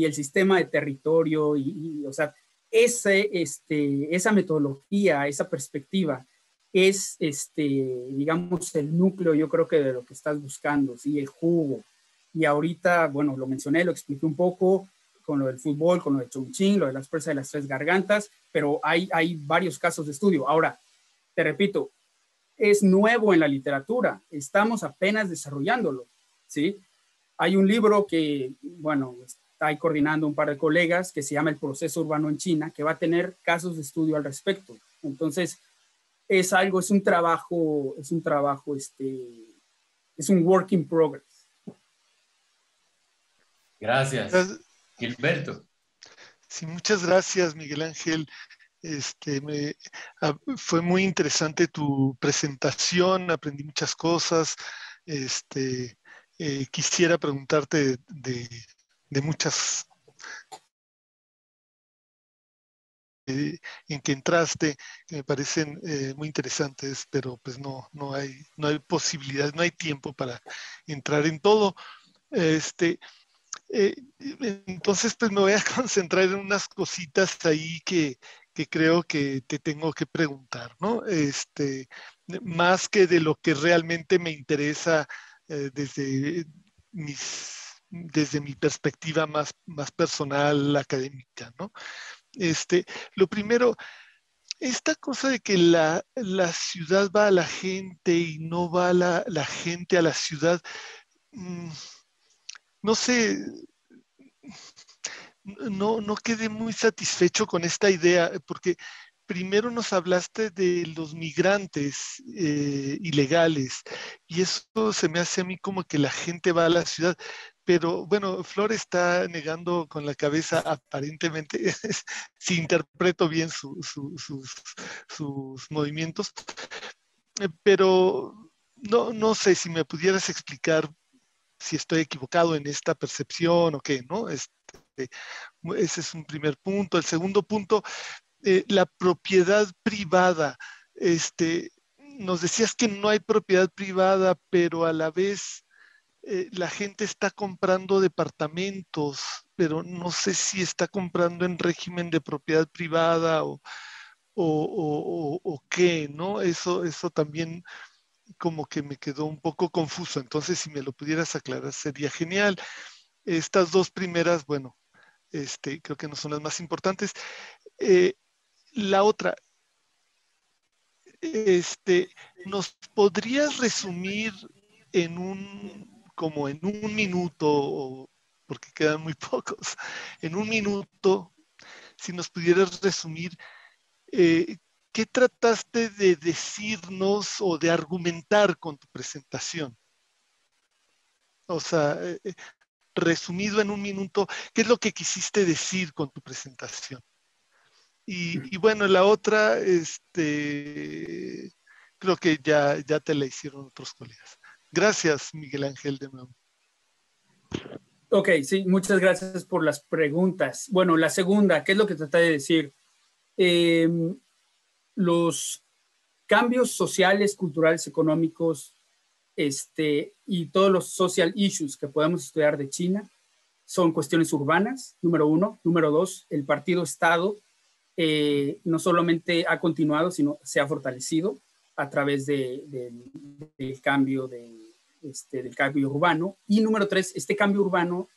el sistema de territorio, o sea, esa metodología, esa perspectiva, es, digamos, el núcleo, yo creo que de lo que estás buscando, ¿sí? El jugo. Y ahorita, bueno, lo mencioné, lo expliqué un poco, con lo del fútbol, con lo de Chongqing, lo de la expresa de las tres gargantas, pero hay varios casos de estudio. Ahora, te repito, es nuevo en la literatura, estamos apenas desarrollándolo, ¿sí? Hay un libro que, bueno, está ahí coordinando un par de colegas que se llama El proceso urbano en China, que va a tener casos de estudio al respecto. Entonces, es un trabajo, es un work in progress. Gracias. Gilberto. Sí, muchas gracias, Miguel Ángel. Fue muy interesante tu presentación, aprendí muchas cosas. Quisiera preguntarte de muchas en que entraste, que me parecen muy interesantes, pero pues no hay posibilidad, no hay tiempo para entrar en todo. Entonces, pues me voy a concentrar en unas cositas ahí que creo que te tengo que preguntar, ¿no? Más que de lo que realmente me interesa desde mi perspectiva más personal, académica, ¿no? Lo primero, esta cosa de que la ciudad va a la gente y no va la gente a la ciudad, no sé, no quedé muy satisfecho con esta idea, porque primero nos hablaste de los migrantes ilegales, y eso se me hace a mí como que la gente va a la ciudad, pero bueno, Flor está negando con la cabeza aparentemente, si interpreto bien sus movimientos, pero no sé si me pudieras explicar si estoy equivocado en esta percepción o qué, ¿no? Ese es un primer punto. El segundo punto, la propiedad privada. Nos decías que no hay propiedad privada, pero a la vez la gente está comprando departamentos, pero no sé si está comprando en régimen de propiedad privada o qué, ¿no? Eso también como que me quedó un poco confuso. Entonces, si me lo pudieras aclarar, sería genial. Estas dos primeras, bueno, creo que no son las más importantes. La otra, ¿nos podrías resumir como en un minuto, porque quedan muy pocos, en un minuto, si nos pudieras resumir, ¿qué trataste de decirnos o de argumentar con tu presentación? O sea, resumido en un minuto, ¿qué es lo que quisiste decir con tu presentación? Y bueno, la otra, creo que ya te la hicieron otros colegas. Gracias, Miguel Ángel, de nuevo. Ok, sí, muchas gracias por las preguntas. Bueno, la segunda, ¿qué es lo que traté de decir? Los cambios sociales, culturales, económicos, y todos los social issues que podemos estudiar de China son cuestiones urbanas, número uno. Número dos, el partido-estado no solamente ha continuado, sino se ha fortalecido a través del cambio del cambio urbano. Y número 3, este cambio urbano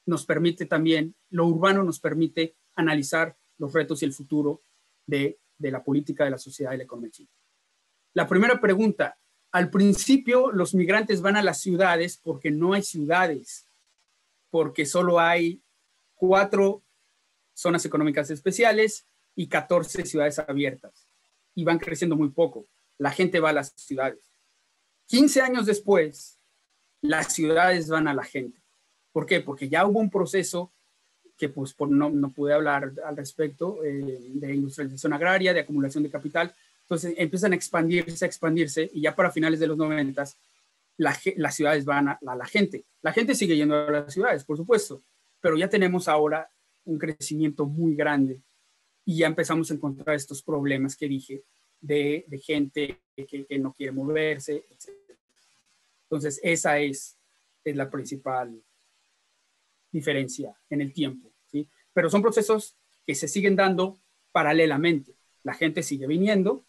nos permite también, lo urbano nos permite analizar los retos y el futuro de la política, de la sociedad y la economía china. La primera pregunta, al principio los migrantes van a las ciudades porque no hay ciudades, porque solo hay 4 zonas económicas especiales y 14 ciudades abiertas, y van creciendo muy poco. La gente va a las ciudades. 15 años después, las ciudades van a la gente. ¿Por qué? Porque ya hubo un proceso que pues no pude hablar al respecto, de industrialización agraria, de acumulación de capital. Entonces empiezan a expandirse, y ya para finales de los 90 las ciudades van a la gente. La gente sigue yendo a las ciudades, por supuesto, pero ya tenemos ahora un crecimiento muy grande y ya empezamos a encontrar estos problemas que dije de gente que no quiere moverse, etc. Entonces esa es la principal diferencia en el tiempo, ¿sí? Pero son procesos que se siguen dando paralelamente. La gente sigue viniendo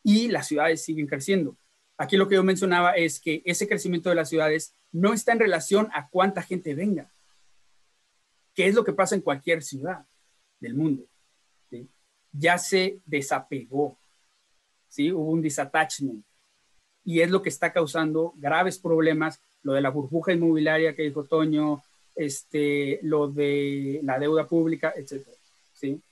y las ciudades siguen creciendo. Aquí lo que yo mencionaba es que ese crecimiento de las ciudades no está en relación a cuánta gente venga, que es lo que pasa en cualquier ciudad del mundo, ¿sí? Ya se desapegó, ¿sí? Hubo un disattachment, y es lo que está causando graves problemas, lo de la burbuja inmobiliaria que dijo Toño, lo de la deuda pública, etcétera, ¿sí?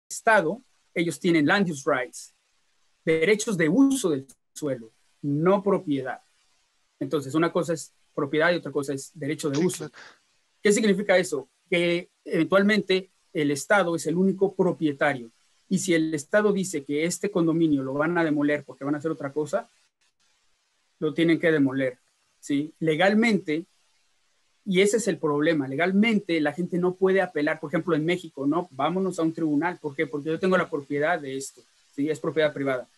Estado, ellos tienen land use rights, derechos de uso del suelo, no propiedad. Entonces, una cosa es propiedad y otra cosa es derecho de uso. ¿Qué significa eso? Que eventualmente el Estado es el único propietario. Y si el Estado dice que este condominio lo van a demoler porque van a hacer otra cosa, lo tienen que demoler, ¿sí? Legalmente, y ese es el problema, legalmente la gente no puede apelar. Por ejemplo, en México, no, vámonos a un tribunal. ¿Por qué? Porque yo tengo la propiedad de esto, ¿sí? Es propiedad privada.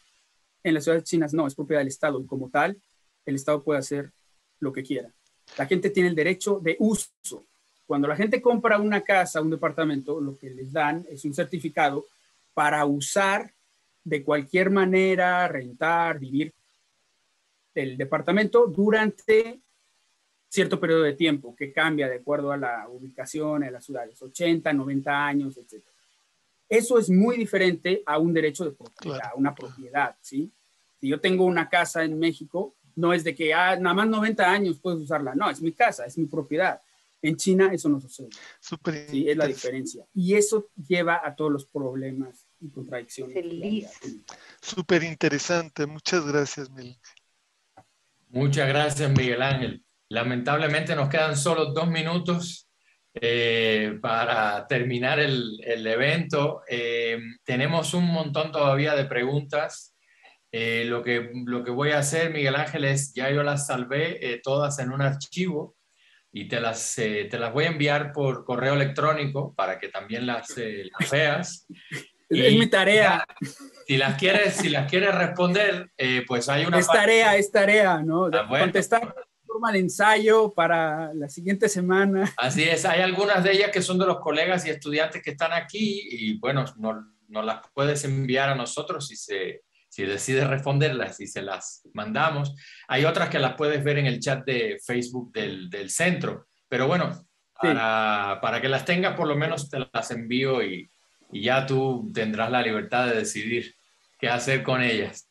En las ciudades chinas no, es propiedad del Estado, y como tal, el Estado puede hacer lo que quiera. La gente tiene el derecho de uso. Cuando la gente compra una casa, un departamento, lo que les dan es un certificado para usar de cualquier manera, rentar, vivir el departamento durante cierto periodo de tiempo que cambia de acuerdo a la ubicación, a las ciudades, 80, 90 años, etc. Eso es muy diferente a un derecho de propiedad, claro, a una propiedad, ¿sí? Si yo tengo una casa en México, no es de que nada más 90 años puedes usarla, no, es mi casa, es mi propiedad. En China eso no sucede. Sí, es la diferencia. Y eso lleva a todos los problemas y contradicciones. Feliz. Súper interesante. Muchas gracias, Miguel. Muchas gracias, Miguel Ángel. Lamentablemente nos quedan solo 2 minutos para terminar el evento. Tenemos un montón todavía de preguntas. Lo que voy a hacer, Miguel Ángel, es, ya yo las salvé todas en un archivo y te las voy a enviar por correo electrónico para que también las veas. Es mi tarea. Si las quieres responder, pues hay una... Es tarea, ¿no? Bueno. Contestar en forma de ensayo para la siguiente semana. Así es, hay algunas de ellas que son de los colegas y estudiantes que están aquí y bueno, nos las puedes enviar a nosotros si decides responderlas y se las mandamos. Hay otras que las puedes ver en el chat de Facebook del centro, pero bueno, sí, para que las tengas por lo menos te las envío y ya tú tendrás la libertad de decidir qué hacer con ellas.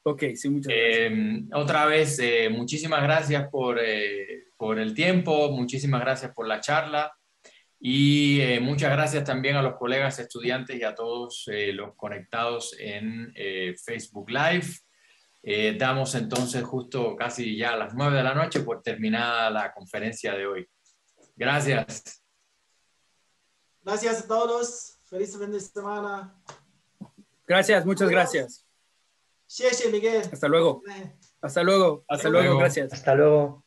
Ok, sí, muchas gracias. Otra vez, muchísimas gracias por el tiempo, muchísimas gracias por la charla y muchas gracias también a los colegas estudiantes y a todos los conectados en Facebook Live. Damos entonces justo casi ya a las 9 de la noche por terminada la conferencia de hoy. Gracias. Gracias a todos. Feliz fin de semana. Gracias, muchas gracias. Miguel. Hasta luego. Hasta luego. Hasta luego. Gracias. Hasta luego.